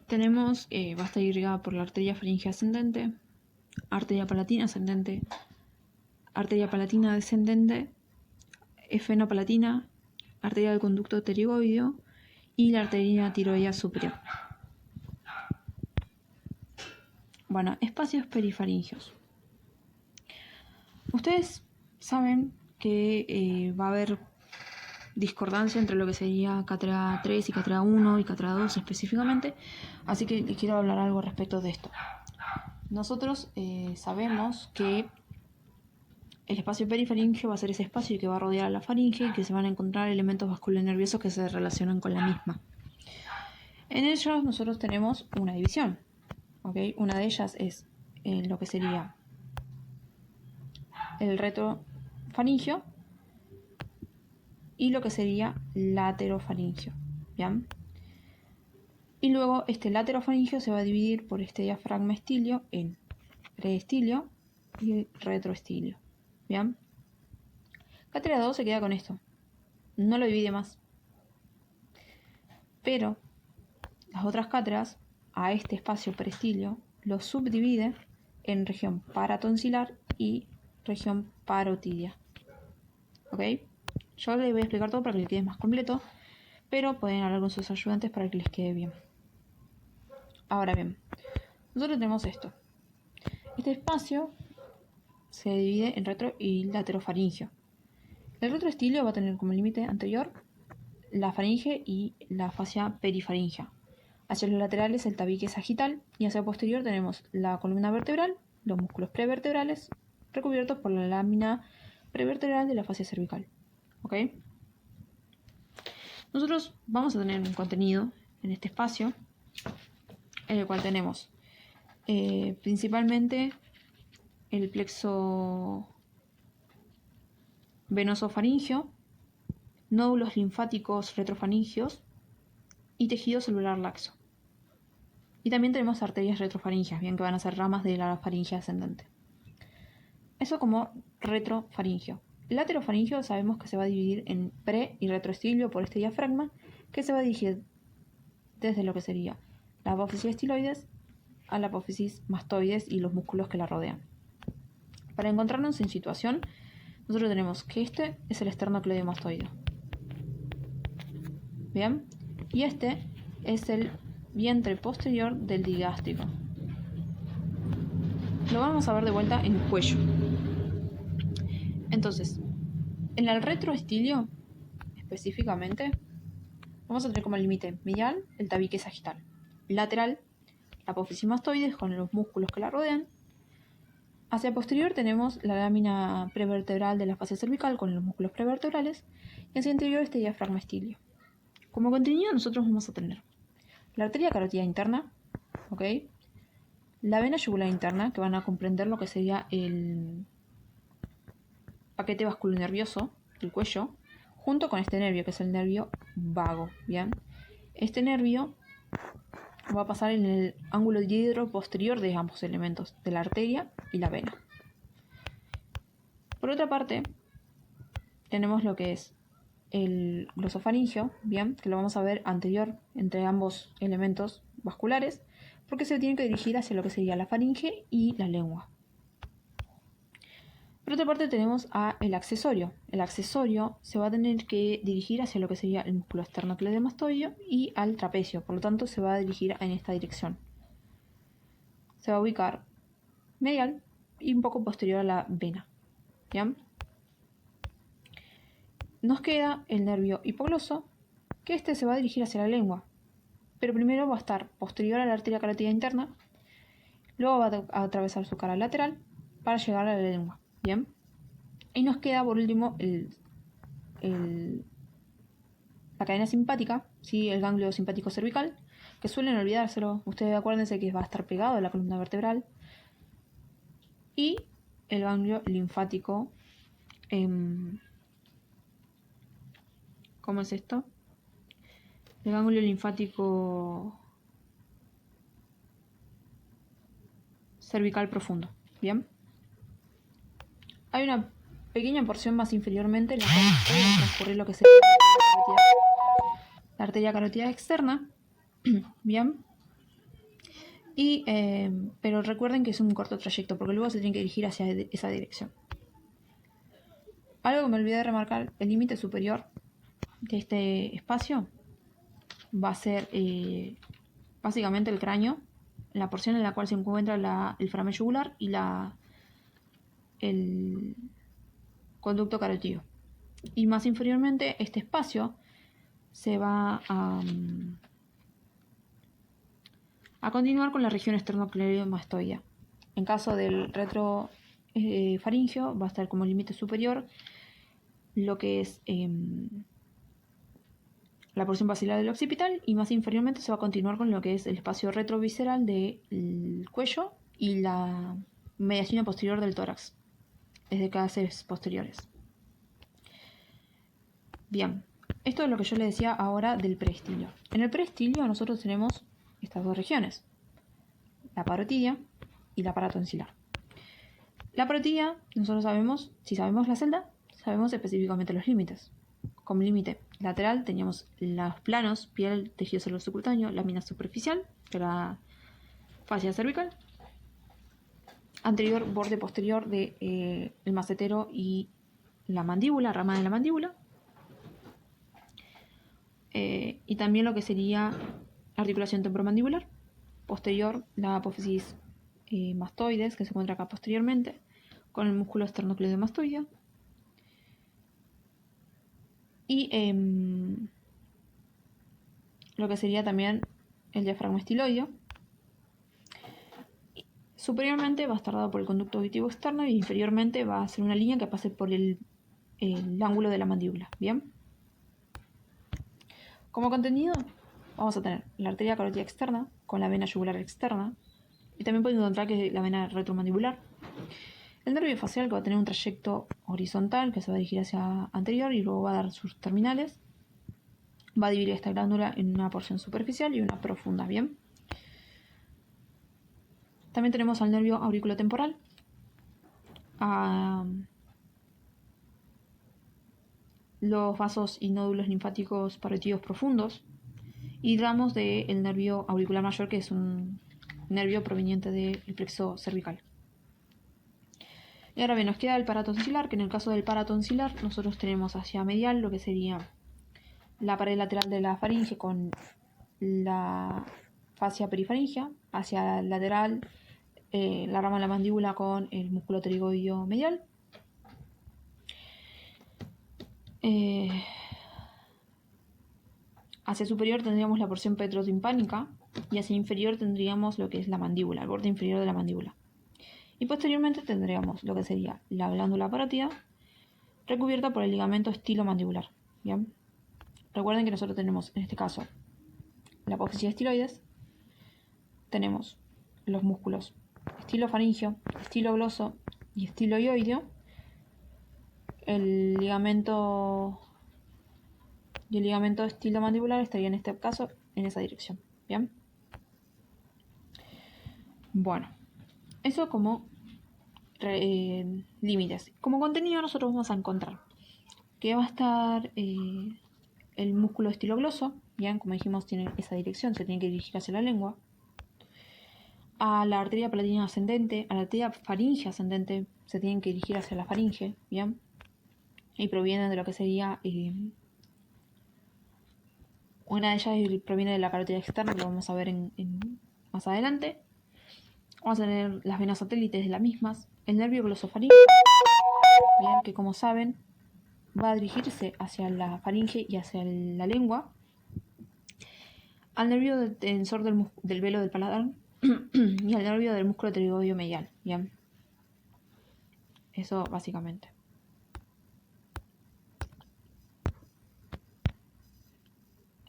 Tenemos, va a estar irrigada por la arteria faringe ascendente, arteria palatina ascendente, arteria palatina descendente, efeno palatina, arteria del conducto pterigoideo y la arteria tiroidea superior. Bueno, espacios perifaringios. Ustedes saben que va a haber discordancia entre lo que sería cátedra 3 y cátedra 1 y cátedra 2 específicamente, así que les quiero hablar algo respecto de esto. Nosotros sabemos que el espacio perifaringio va a ser ese espacio que va a rodear a la faringe y que se van a encontrar elementos vasculonerviosos que se relacionan con la misma. En ellos nosotros tenemos una división, ¿okay? Una de ellas es lo que sería el retrofaringio y lo que sería laterofaringio, ¿bien? Y luego este laterofaringio se va a dividir por este diafragma estilio en preestilio y retroestilio, ¿bien? Cátedra 2 se queda con esto, no lo divide más. Pero las otras cátedras a este espacio preestilio lo subdivide en región paratonsilar y región parotidia, ¿ok? Yo les voy a explicar todo para que les quede más completo, pero pueden hablar con sus ayudantes para que les quede bien. Ahora bien, nosotros tenemos esto. Este espacio se divide en retro y laterofaringio. El retroestilio va a tener como límite anterior la faringe y la fascia perifaringea. Hacia los laterales el tabique sagital y hacia posterior tenemos la columna vertebral, los músculos prevertebrales recubiertos por la lámina prevertebral de la fascia cervical. ¿Ok? Nosotros vamos a tener un contenido en este espacio en el cual tenemos principalmente el plexo venoso faringio, nódulos linfáticos retrofaringios y tejido celular laxo. Y también tenemos arterias retrofaringias, bien que van a ser ramas de la faringe ascendente. Eso como retrofaringio. El laterofaringio sabemos que se va a dividir en pre y retroestilio por este diafragma, que se va a dirigir desde lo que sería la apófisis estiloides a la apófisis mastoides y los músculos que la rodean. Para encontrarnos en situación, nosotros tenemos que este es el esternocleidomastoideo. Bien, y este es el vientre posterior del digástrico. Lo vamos a ver de vuelta en cuello. Entonces, en el retroestilio, específicamente, vamos a tener como límite medial el tabique sagital, lateral la apófisis mastoides con los músculos que la rodean. Hacia posterior tenemos la lámina prevertebral de la fascia cervical con los músculos prevertebrales y hacia interior este diafragma estilio. Como contenido nosotros vamos a tener la arteria carótida interna, ¿ok? La vena yugular interna, que van a comprender lo que sería el paquete vasculonervioso del cuello, junto con este nervio, que es el nervio vago, ¿bien? Este nervio va a pasar en el ángulo dihedro posterior de ambos elementos, de la arteria y la vena. Por otra parte, tenemos lo que es el glosofaringio, bien, que lo vamos a ver anterior entre ambos elementos vasculares, porque se tiene que dirigir hacia lo que sería la faringe y la lengua. Por otra parte tenemos el accesorio. El accesorio se va a tener que dirigir hacia lo que sería el músculo esternocleidomastoideo y al trapecio, por lo tanto se va a dirigir en esta dirección. Se va a ubicar medial y un poco posterior a la vena. ¿Bien? Nos queda el nervio hipogloso, que este se va a dirigir hacia la lengua, pero primero va a estar posterior a la arteria carótida interna, luego va a atravesar su cara lateral para llegar a la lengua. Bien, y nos queda por último la cadena simpática, ¿sí? El ganglio simpático cervical, que suelen olvidárselo. Ustedes acuérdense que va a estar pegado a la columna vertebral. Y el ganglio linfático, ¿cómo es esto? El ganglio linfático cervical profundo. Bien. Hay una pequeña porción más inferiormente en la cual puede transcurrir lo que sería la arteria carótida externa. Bien. Pero recuerden que es un corto trayecto porque luego se tiene que dirigir hacia esa dirección. Algo que me olvidé de remarcar, el límite superior de este espacio va a ser básicamente el cráneo, la porción en la cual se encuentra el foramen yugular y el conducto carotídeo. Y más inferiormente este espacio se va a continuar con la región esternocleidomastoidea. En caso del retrofaringio va a estar como límite superior lo que es la porción basilar del occipital, y más inferiormente se va a continuar con lo que es el espacio retrovisceral del cuello y la mediastina posterior del tórax, desde clases posteriores. Bien, esto es lo que yo les decía ahora del preestilio. En el preestilio nosotros tenemos estas dos regiones, la parotidia y la paratonsilar. La parotidia, nosotros sabemos, si sabemos la celda, sabemos específicamente los límites. Como límite lateral teníamos los planos, piel, tejido celular subcutáneo, lámina superficial, que era fascia cervical, anterior, borde posterior de el macetero y la mandíbula, rama de la mandíbula, y también lo que sería articulación temporomandibular, posterior la apófisis mastoides, que se encuentra acá posteriormente, con el músculo esternocleidomastoideo, y lo que sería también el diafragma estiloideo. Superiormente va a estar dado por el conducto auditivo externo y inferiormente va a ser una línea que pase por el ángulo de la mandíbula. Bien. Como contenido vamos a tener la arteria carótida externa con la vena yugular externa, y también pueden encontrar que la vena retromandibular. El nervio facial, que va a tener un trayecto horizontal que se va a dirigir hacia anterior y luego va a dar sus terminales. Va a dividir esta glándula en una porción superficial y una profunda. Bien. También tenemos al nervio auriculotemporal, los vasos y nódulos linfáticos parotídeos profundos, y ramos del nervio auricular mayor, que es un nervio proveniente del plexo cervical. Y ahora bien, nos queda el paratonsilar, que en el caso del paratonsilar nosotros tenemos hacia medial lo que sería la pared lateral de la faringe con la fascia perifaringea, hacia lateral la rama de la mandíbula con el músculo pterigoideo medial. Hacia superior tendríamos la porción petrotimpánica y hacia inferior tendríamos lo que es la mandíbula, el borde inferior de la mandíbula. Y posteriormente tendríamos lo que sería la glándula parótida recubierta por el ligamento estilomandibular. ¿Bien? Recuerden que nosotros tenemos en este caso la apófisis estiloides, tenemos los músculos estilofaringio, estilogloso y estiloioideo. El ligamento estilomandibular estaría en este caso en esa dirección. Bien. Bueno, eso como límites. Como contenido nosotros vamos a encontrar que va a estar el músculo estilogloso, bien, como dijimos, tiene esa dirección, se tiene que dirigir hacia la lengua. A la arteria palatina ascendente, a la arteria faringe ascendente, se tienen que dirigir hacia la faringe, bien, y provienen de lo que sería una de ellas proviene de la carótida externa, que lo vamos a ver más adelante. Vamos a tener las venas satélites de las mismas, el nervio glosofaríngeo, bien, que como saben va a dirigirse hacia la faringe y hacia la lengua, al nervio tensor del velo del paladar y al nervio del músculo pterigoideo medial, bien. Eso básicamente.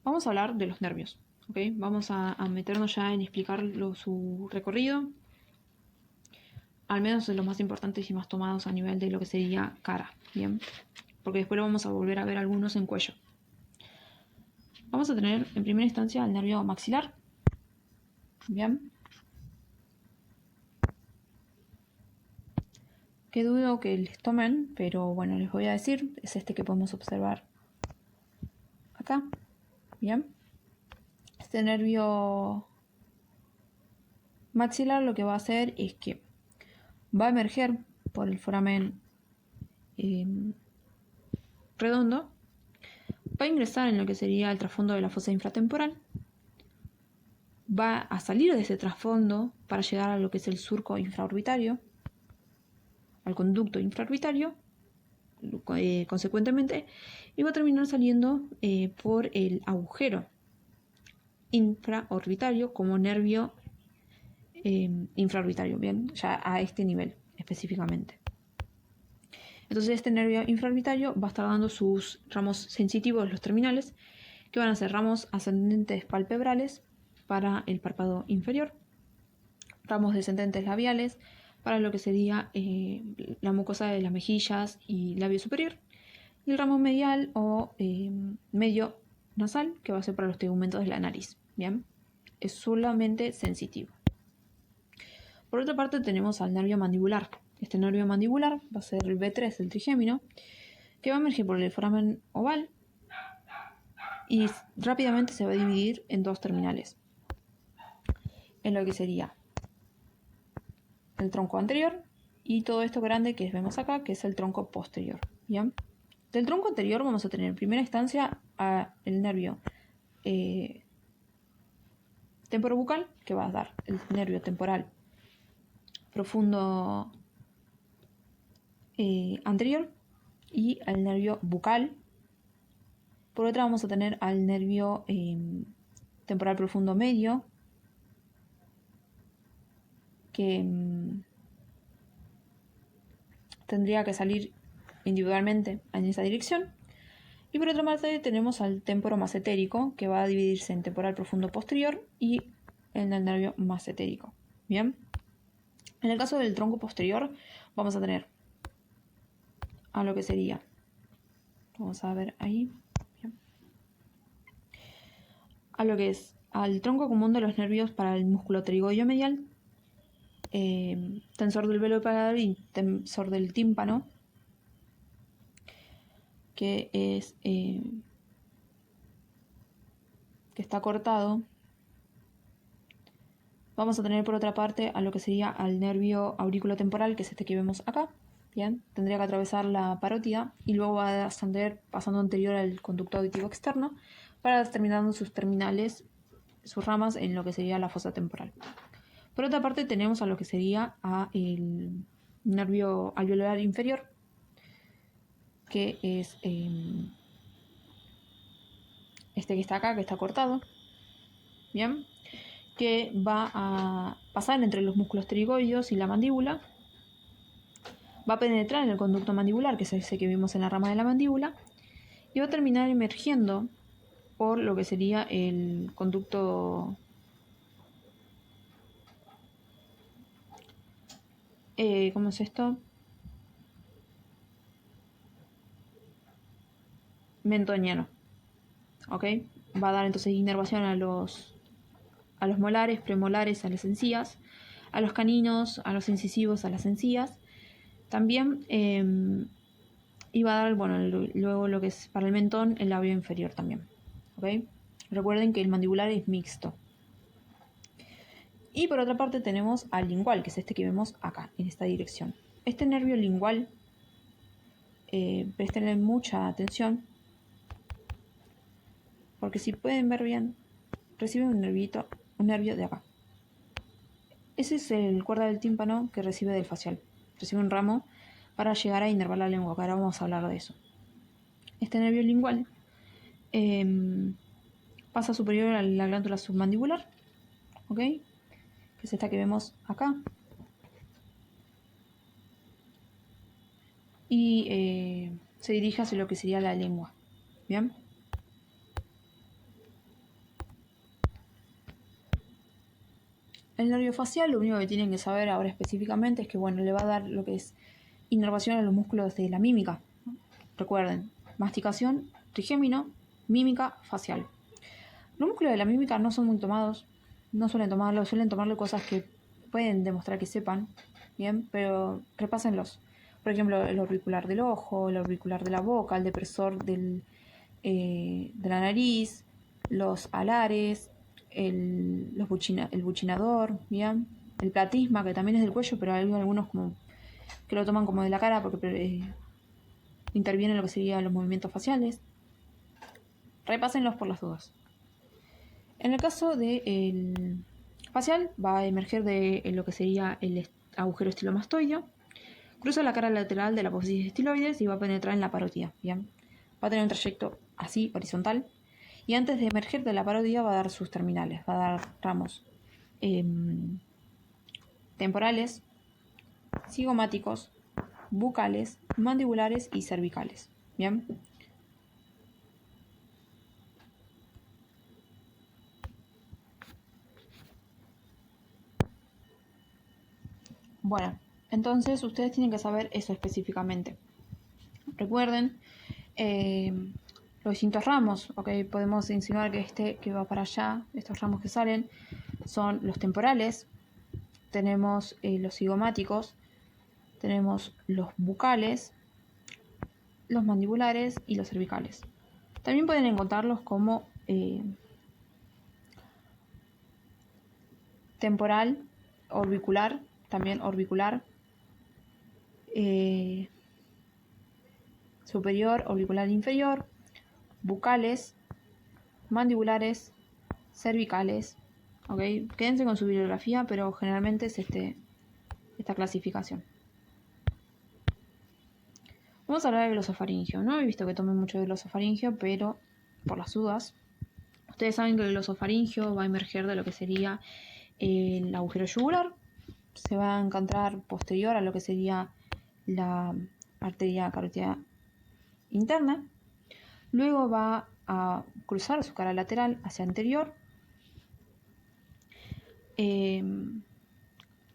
Vamos a hablar de los nervios, ¿ok? Vamos a meternos ya en explicar su recorrido, al menos de los más importantes y más tomados a nivel de lo que sería cara, ¿bien? Porque después lo vamos a volver a ver algunos en cuello. Vamos a tener en primera instancia el nervio maxilar, ¿bien? Que dudo que les tomen, pero bueno, les voy a decir, es este que podemos observar acá, ¿bien? Este nervio maxilar lo que va a hacer es que va a emerger por el foramen redondo, va a ingresar en lo que sería el trasfondo de la fosa infratemporal, va a salir de ese trasfondo para llegar a lo que es el surco infraorbitario, al conducto infraorbitario, consecuentemente, y va a terminar saliendo por el agujero infraorbitario como nervio infraorbitario, bien, ya a este nivel específicamente. Entonces este nervio infraorbitario va a estar dando sus ramos sensitivos, los terminales, que van a ser ramos ascendentes palpebrales para el párpado inferior, ramos descendentes labiales para lo que sería la mucosa de las mejillas y labio superior, y el ramo medial o medio nasal, que va a ser para los tegumentos de la nariz. Bien, es solamente sensitivo. Por otra parte tenemos al nervio mandibular. Este nervio mandibular va a ser el B3 del trigémino, que va a emerger por el foramen oval y rápidamente se va a dividir en dos terminales, en lo que sería el tronco anterior y todo esto grande que vemos acá, que es el tronco posterior. Bien, del tronco anterior vamos a tener en primera instancia el nervio temporobucal, que va a dar el nervio temporal profundo anterior, y al nervio bucal. Por otra vamos a tener al nervio temporal profundo medio, que tendría que salir individualmente en esa dirección. Y por otra parte tenemos al temporo massetérico, que va a dividirse en temporal profundo posterior y en el nervio massetérico. Bien, en el caso del tronco posterior vamos a tener a lo que sería, vamos a ver ahí, bien, a lo que es al tronco común de los nervios para el músculo pterigoideo medial, tensor del velo paladar y tensor del tímpano, que es que está cortado. Vamos a tener por otra parte a lo que sería al nervio auriculotemporal, que es este que vemos acá. Bien, tendría que atravesar la parótida y luego va a ascender pasando anterior al conducto auditivo externo para terminando sus terminales, sus ramas en lo que sería la fosa temporal. Por otra parte tenemos a lo que sería el nervio alveolar inferior, que es este que está acá, que está cortado. Bien, que va a pasar entre los músculos pterigoideos y la mandíbula, va a penetrar en el conducto mandibular, que es ese que vimos en la rama de la mandíbula, y va a terminar emergiendo por lo que sería el conducto ¿cómo es esto? Mentoniano, ¿ok? Va a dar entonces inervación a los molares, premolares, a las encías, a los caninos, a los incisivos, a las encías. También Y va a dar, bueno, luego lo que es para el mentón, el labio inferior también. ¿Ok? Recuerden que el mandibular es mixto. Y por otra parte tenemos al lingual, que es este que vemos acá, en esta dirección. Este nervio lingual, prestenle mucha atención, porque si pueden ver bien, recibe un nervio de acá. Ese es el cuerda del tímpano que recibe del facial. Recibe un ramo para llegar a inervar la lengua, que ahora vamos a hablar de eso. Este nervio lingual pasa superior a la glándula submandibular, ¿ok? Que es esta que vemos acá. Y se dirige hacia lo que sería la lengua. ¿Bien? El nervio facial, lo único que tienen que saber ahora específicamente es que, bueno, le va a dar lo que es inervación a los músculos de la mímica. Recuerden, masticación, trigémino, mímica, facial. Los músculos de la mímica no son muy tomados, no suelen tomarle cosas que pueden demostrar que sepan, bien, pero repásenlos. Por ejemplo, el orbicular del ojo, el orbicular de la boca, el depresor de la nariz, los alares, el buchinador, bien, el platisma, que también es del cuello, pero hay algunos como que lo toman como de la cara porque intervienen en lo que serían los movimientos faciales. Repásenlos por las dudas. En el caso del facial, va a emerger de lo que sería el agujero estilomastoideo, cruza la cara lateral de la apófisis estiloides y va a penetrar en la parótida. Bien, va a tener un trayecto así, horizontal, y antes de emerger de la parótida va a dar sus terminales, va a dar ramos temporales, cigomáticos, bucales, mandibulares y cervicales. Bien. Bueno, entonces ustedes tienen que saber eso específicamente. Recuerden los distintos ramos, ¿ok? Podemos insinuar que este que va para allá, estos ramos que salen, son los temporales, tenemos los cigomáticos, tenemos los bucales, los mandibulares y los cervicales. También pueden encontrarlos como temporal, orbicular, también orbicular, superior, orbicular inferior, bucales, mandibulares, cervicales. ¿Ok? Quédense con su bibliografía, pero generalmente es esta clasificación. Vamos a hablar del glosofaringio. No he visto que tomen mucho de glosofaringio, pero por las dudas. Ustedes saben que el glosofaringio va a emerger de lo que sería el agujero yugular. Se va a encontrar posterior a lo que sería la arteria carotídea interna. Luego va a cruzar su cara lateral hacia anterior,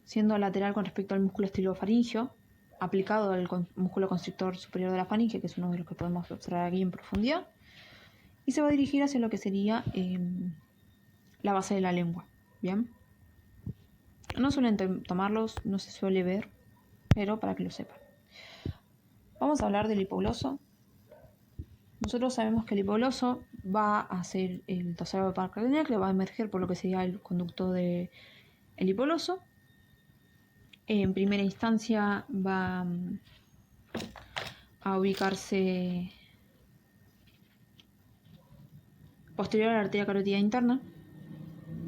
siendo lateral con respecto al músculo estilofaringio, aplicado al músculo constrictor superior de la faringe, que es uno de los que podemos observar aquí en profundidad, y se va a dirigir hacia lo que sería la base de la lengua. Bien, no suelen tomarlos, no se suele ver, pero para que lo sepan. Vamos a hablar del hipogloso. Nosotros sabemos que el hipogloso va a ser el tercer par craneal, que va a emerger por lo que sería el conducto del hipogloso. En primera instancia va a ubicarse posterior a la arteria carotídea interna,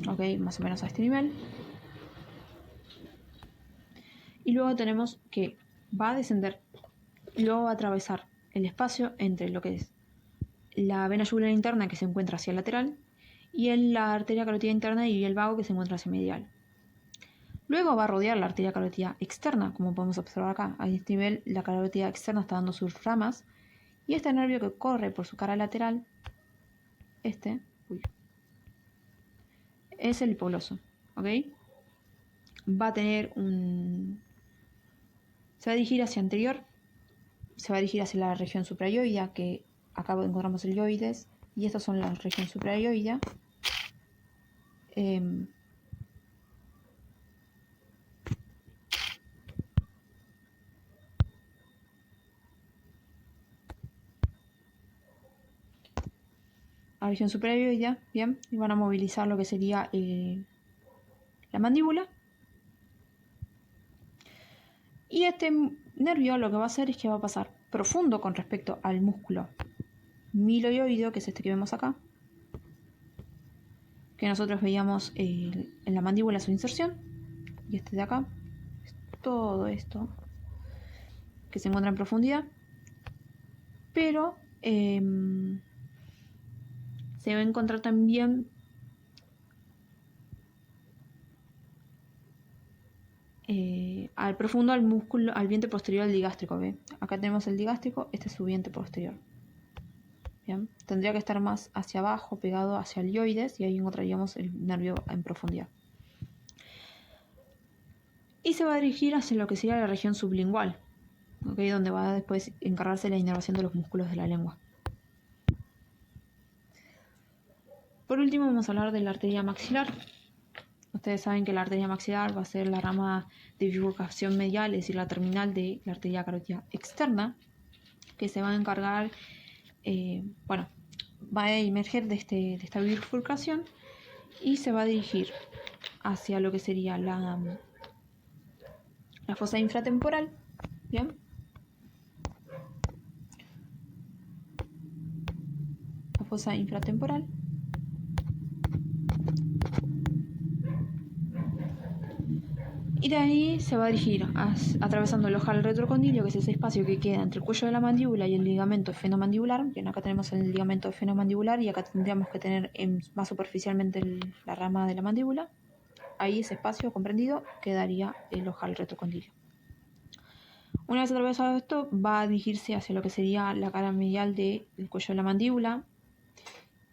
ok, más o menos a este nivel. Y luego tenemos que va a descender y luego va a atravesar el espacio entre lo que es la vena yugular interna, que se encuentra hacia el lateral, y la arteria carotídea interna y el vago, que se encuentra hacia medial. Luego va a rodear la arteria carotídea externa, como podemos observar acá. A este nivel la carotídea externa está dando sus ramas, y este nervio que corre por su cara lateral, es el hipogloso, ¿ok? Va a tener se va a dirigir hacia anterior, se va a dirigir hacia la región suprayoidea, que acá encontramos el yoides, y estas son las regiones suprayoidea. a la región supraoidea, bien, y van a movilizar lo que sería la mandíbula. Y este nervio lo que va a hacer es que va a pasar profundo con respecto al músculo miloioideo, que es este que vemos acá, que nosotros veíamos en la mandíbula su inserción, y este de acá, es todo esto que se encuentra en profundidad, pero se va a encontrar también al profundo al músculo, al vientre posterior del digástrico. ¿Ve? Acá tenemos el digástrico, este es su vientre posterior. Bien, tendría que estar más hacia abajo, pegado hacia el ioides, y ahí encontraríamos el nervio en profundidad. Y se va a dirigir hacia lo que sería la región sublingual, ¿okay? Donde va a después encargarse de la inervación de los músculos de la lengua. Por último vamos a hablar de la arteria maxilar. Ustedes saben que la arteria maxilar va a ser la rama de bifurcación medial, es decir, la terminal de la arteria carótida externa, que se va a encargar, va a emerger de esta bifurcación y se va a dirigir hacia lo que sería la fosa infratemporal, ¿bien? La fosa infratemporal. Y de ahí se va a dirigir atravesando el ojal retrocondilio, que es ese espacio que queda entre el cuello de la mandíbula y el ligamento esfenomandibular. Bien, acá tenemos el ligamento esfenomandibular y acá tendríamos que tener más superficialmente la rama de la mandíbula. Ahí ese espacio comprendido quedaría el ojal retrocondilio. Una vez atravesado esto, va a dirigirse hacia lo que sería la cara medial del cuello de la mandíbula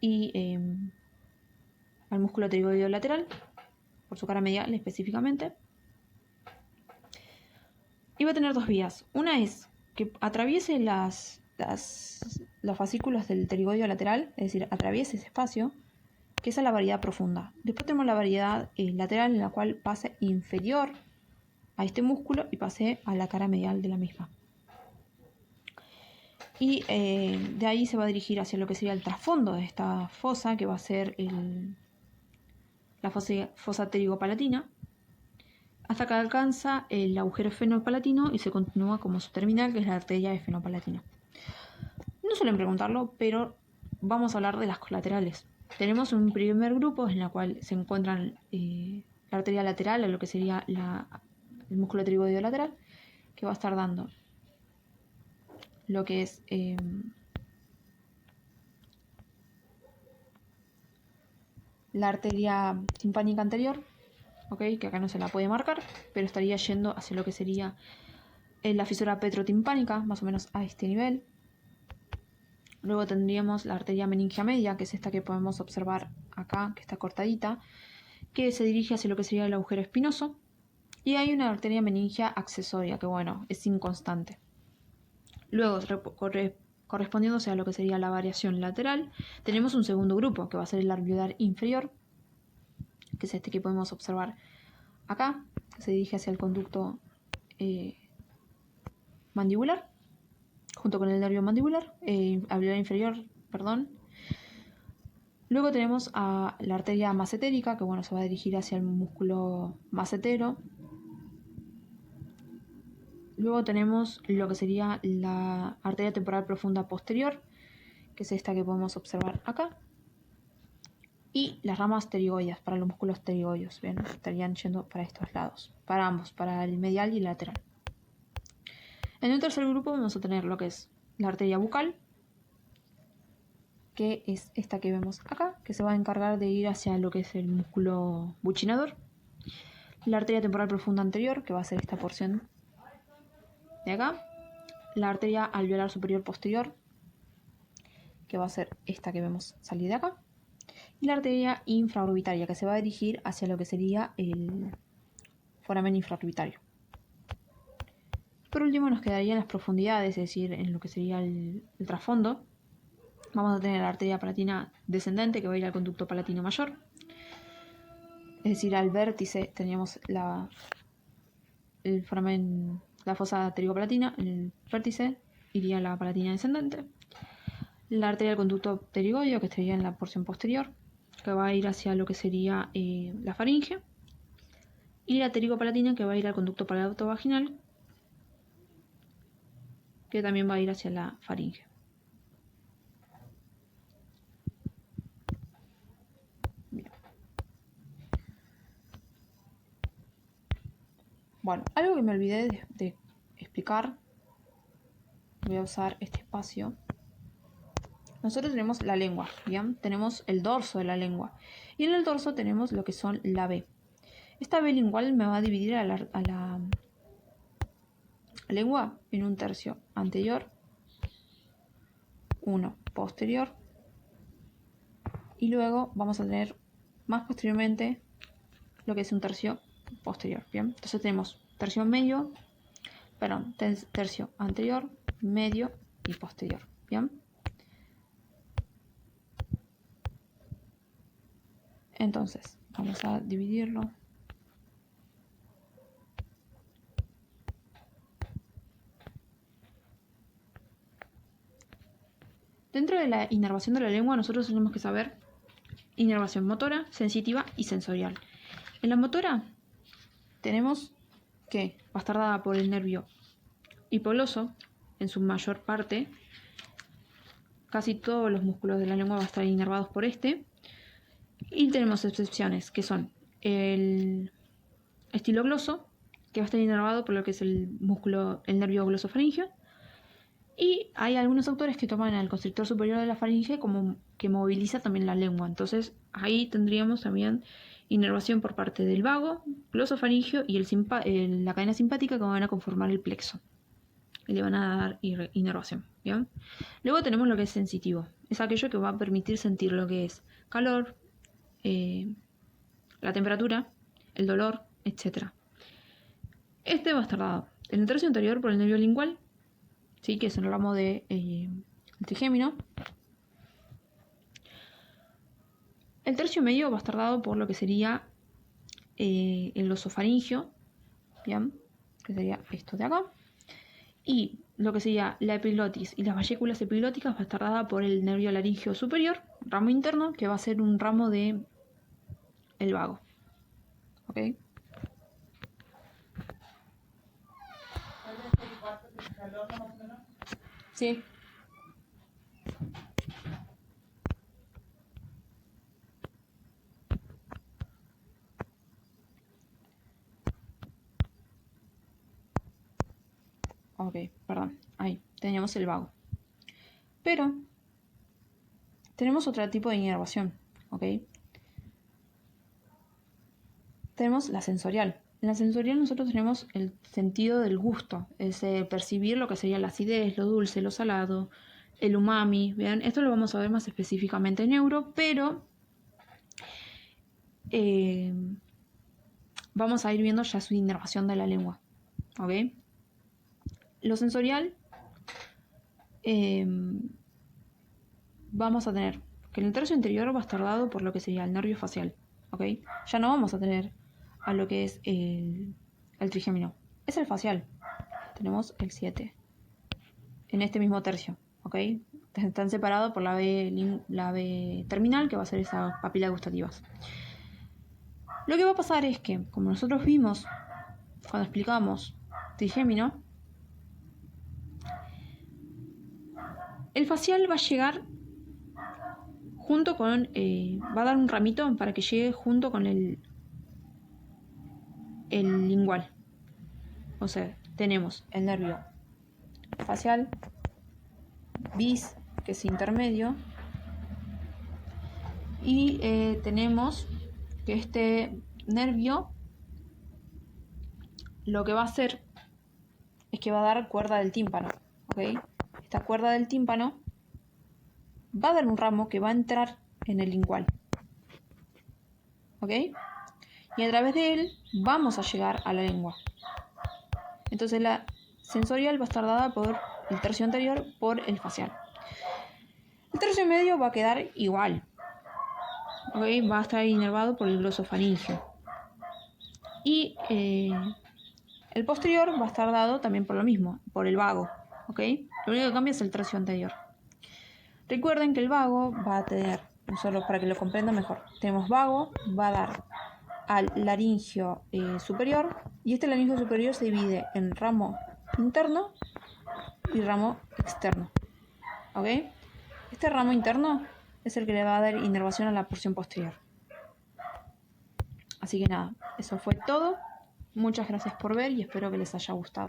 y al músculo pterigoideo lateral, por su cara medial específicamente. Y va a tener dos vías. Una es que atraviese los fascículos del pterigoideo lateral, es decir, atraviese ese espacio, que esa es la variedad profunda. Después tenemos la variedad lateral, en la cual pase inferior a este músculo y pase a la cara medial de la misma. Y de ahí se va a dirigir hacia lo que sería el trasfondo de esta fosa, que va a ser la fosa pterigopalatina, hasta que alcanza el agujero esfenopalatino y se continúa como su terminal, que es la arteria esfenopalatina. No suelen preguntarlo, pero vamos a hablar de las colaterales. Tenemos un primer grupo en el cual se encuentran la arteria lateral, a lo que sería el músculo pterigoideo lateral, que va a estar dando lo que es la arteria timpánica anterior, ¿okay? Que acá no se la puede marcar, pero estaría yendo hacia lo que sería la fisura petrotimpánica, más o menos a este nivel. Luego tendríamos la arteria meningia media, que es esta que podemos observar acá, que está cortadita, que se dirige hacia lo que sería el agujero espinoso. Y hay una arteria meningia accesoria, que bueno, es inconstante. Luego, correspondiéndose a lo que sería la variación lateral, tenemos un segundo grupo, que va a ser el alveolar inferior, que es este que podemos observar acá, que se dirige hacia el conducto mandibular, junto con el nervio mandibular, alveolar inferior, perdón. Luego tenemos a la arteria macetérica, que bueno, se va a dirigir hacia el músculo macetero. Luego tenemos lo que sería la arteria temporal profunda posterior, que es esta que podemos observar acá. Y las ramas pterigoides, para los músculos pterigoides, ¿bien? Estarían yendo para estos lados, para ambos, para el medial y el lateral. En un tercer grupo vamos a tener lo que es la arteria bucal, que es esta que vemos acá, que se va a encargar de ir hacia lo que es el músculo buccinador. La arteria temporal profunda anterior, que va a ser esta porción de acá. La arteria alveolar superior posterior, que va a ser esta que vemos salir de acá. Y la arteria infraorbitaria, que se va a dirigir hacia lo que sería el foramen infraorbitario. Por último nos quedarían las profundidades, es decir, en lo que sería el trasfondo. Vamos a tener la arteria palatina descendente, que va a ir al conducto palatino mayor. Es decir, al vértice teníamos el foramen, la fosa pterigopalatina, en el vértice iría la palatina descendente. la arteria del conducto pterigoideo, que estaría en la porción posterior, que va a ir hacia lo que sería la faringe, y la palatina, que va a ir al conducto palato-vaginal, que también va a ir hacia la faringe. Bien. Bueno, algo que me olvidé de explicar, voy a usar este espacio. Nosotros tenemos la lengua, ¿bien? Tenemos el dorso de la lengua. Y en el dorso tenemos lo que son la B. Esta B lingual me va a dividir a la lengua en un tercio anterior, uno posterior, y luego vamos a tener más posteriormente lo que es un tercio posterior, ¿bien? Entonces tenemos tercio anterior, medio y posterior, ¿bien? Entonces, vamos a dividirlo. Dentro de la inervación de la lengua, nosotros tenemos que saber inervación motora, sensitiva y sensorial. En la motora tenemos que va a estar dada por el nervio hipogloso en su mayor parte. Casi todos los músculos de la lengua van a estar inervados por este. Y tenemos excepciones, que son el estilogloso, que va a estar inervado por lo que es el nervio glosofaringeo. Y hay algunos autores que toman al constrictor superior de la faringe como que moviliza también la lengua. Entonces ahí tendríamos también inervación por parte del vago, glosofaringeo y la cadena simpática, que van a conformar el plexo. Y le van a dar inervación, ¿bien? Luego tenemos lo que es sensitivo. Es aquello que va a permitir sentir lo que es calor, la temperatura, el dolor, etc. Este va a estar dado en el tercio anterior por el nervio lingual, ¿sí? Que es el ramo de trigémino. El tercio medio va a estar dado por lo que sería el glosofaringeo, ¿bien? Que sería esto de acá. Y lo que sería la epiglotis y las vesículas epiglóticas va a estar dada por el nervio laríngeo superior, ramo interno, que va a ser un ramo de el vago. ¿Ok? Sí. Ok, perdón. Ahí, teníamos el vago. Pero tenemos otro tipo de inervación, ¿ok? Tenemos la sensorial. En la sensorial nosotros tenemos el sentido del gusto, es percibir lo que sería la acidez, lo dulce, lo salado, el umami. ¿Vean? Esto lo vamos a ver más específicamente en neuro, pero vamos a ir viendo ya su inervación de la lengua, ¿ok? Lo sensorial, vamos a tener que en el tercio anterior va a estar dado por lo que sería el nervio facial, ¿ok? Ya no vamos a tener a lo que es el trigémino, es el facial. Tenemos el 7 en este mismo tercio, ¿ok? Están separados por la B terminal, que va a ser esas papilas gustativas. Lo que va a pasar es que, como nosotros vimos cuando explicamos trigémino, el facial va a llegar junto con, va a dar un ramito para que llegue junto con el lingual. O sea, tenemos el nervio facial, bis, que es intermedio, y tenemos que este nervio lo que va a hacer es que va a dar cuerda del tímpano, ¿ok? Esta cuerda del tímpano va a dar un ramo que va a entrar en el lingual, ¿ok? Y a través de él vamos a llegar a la lengua. Entonces la sensorial va a estar dada por el tercio anterior, por el facial. El tercio medio va a quedar igual, ¿ok? Va a estar inervado por el glosofaringeo. Y el posterior va a estar dado también por lo mismo, por el vago, ¿ok? Lo único que cambia es el tercio anterior. Recuerden que el vago va a tener, solo para que lo comprendan mejor, tenemos vago, va a dar al laringio superior, y este laringio superior se divide en ramo interno y ramo externo. ¿Ok? Este ramo interno es el que le va a dar inervación a la porción posterior. Así que nada, eso fue todo. Muchas gracias por ver y espero que les haya gustado.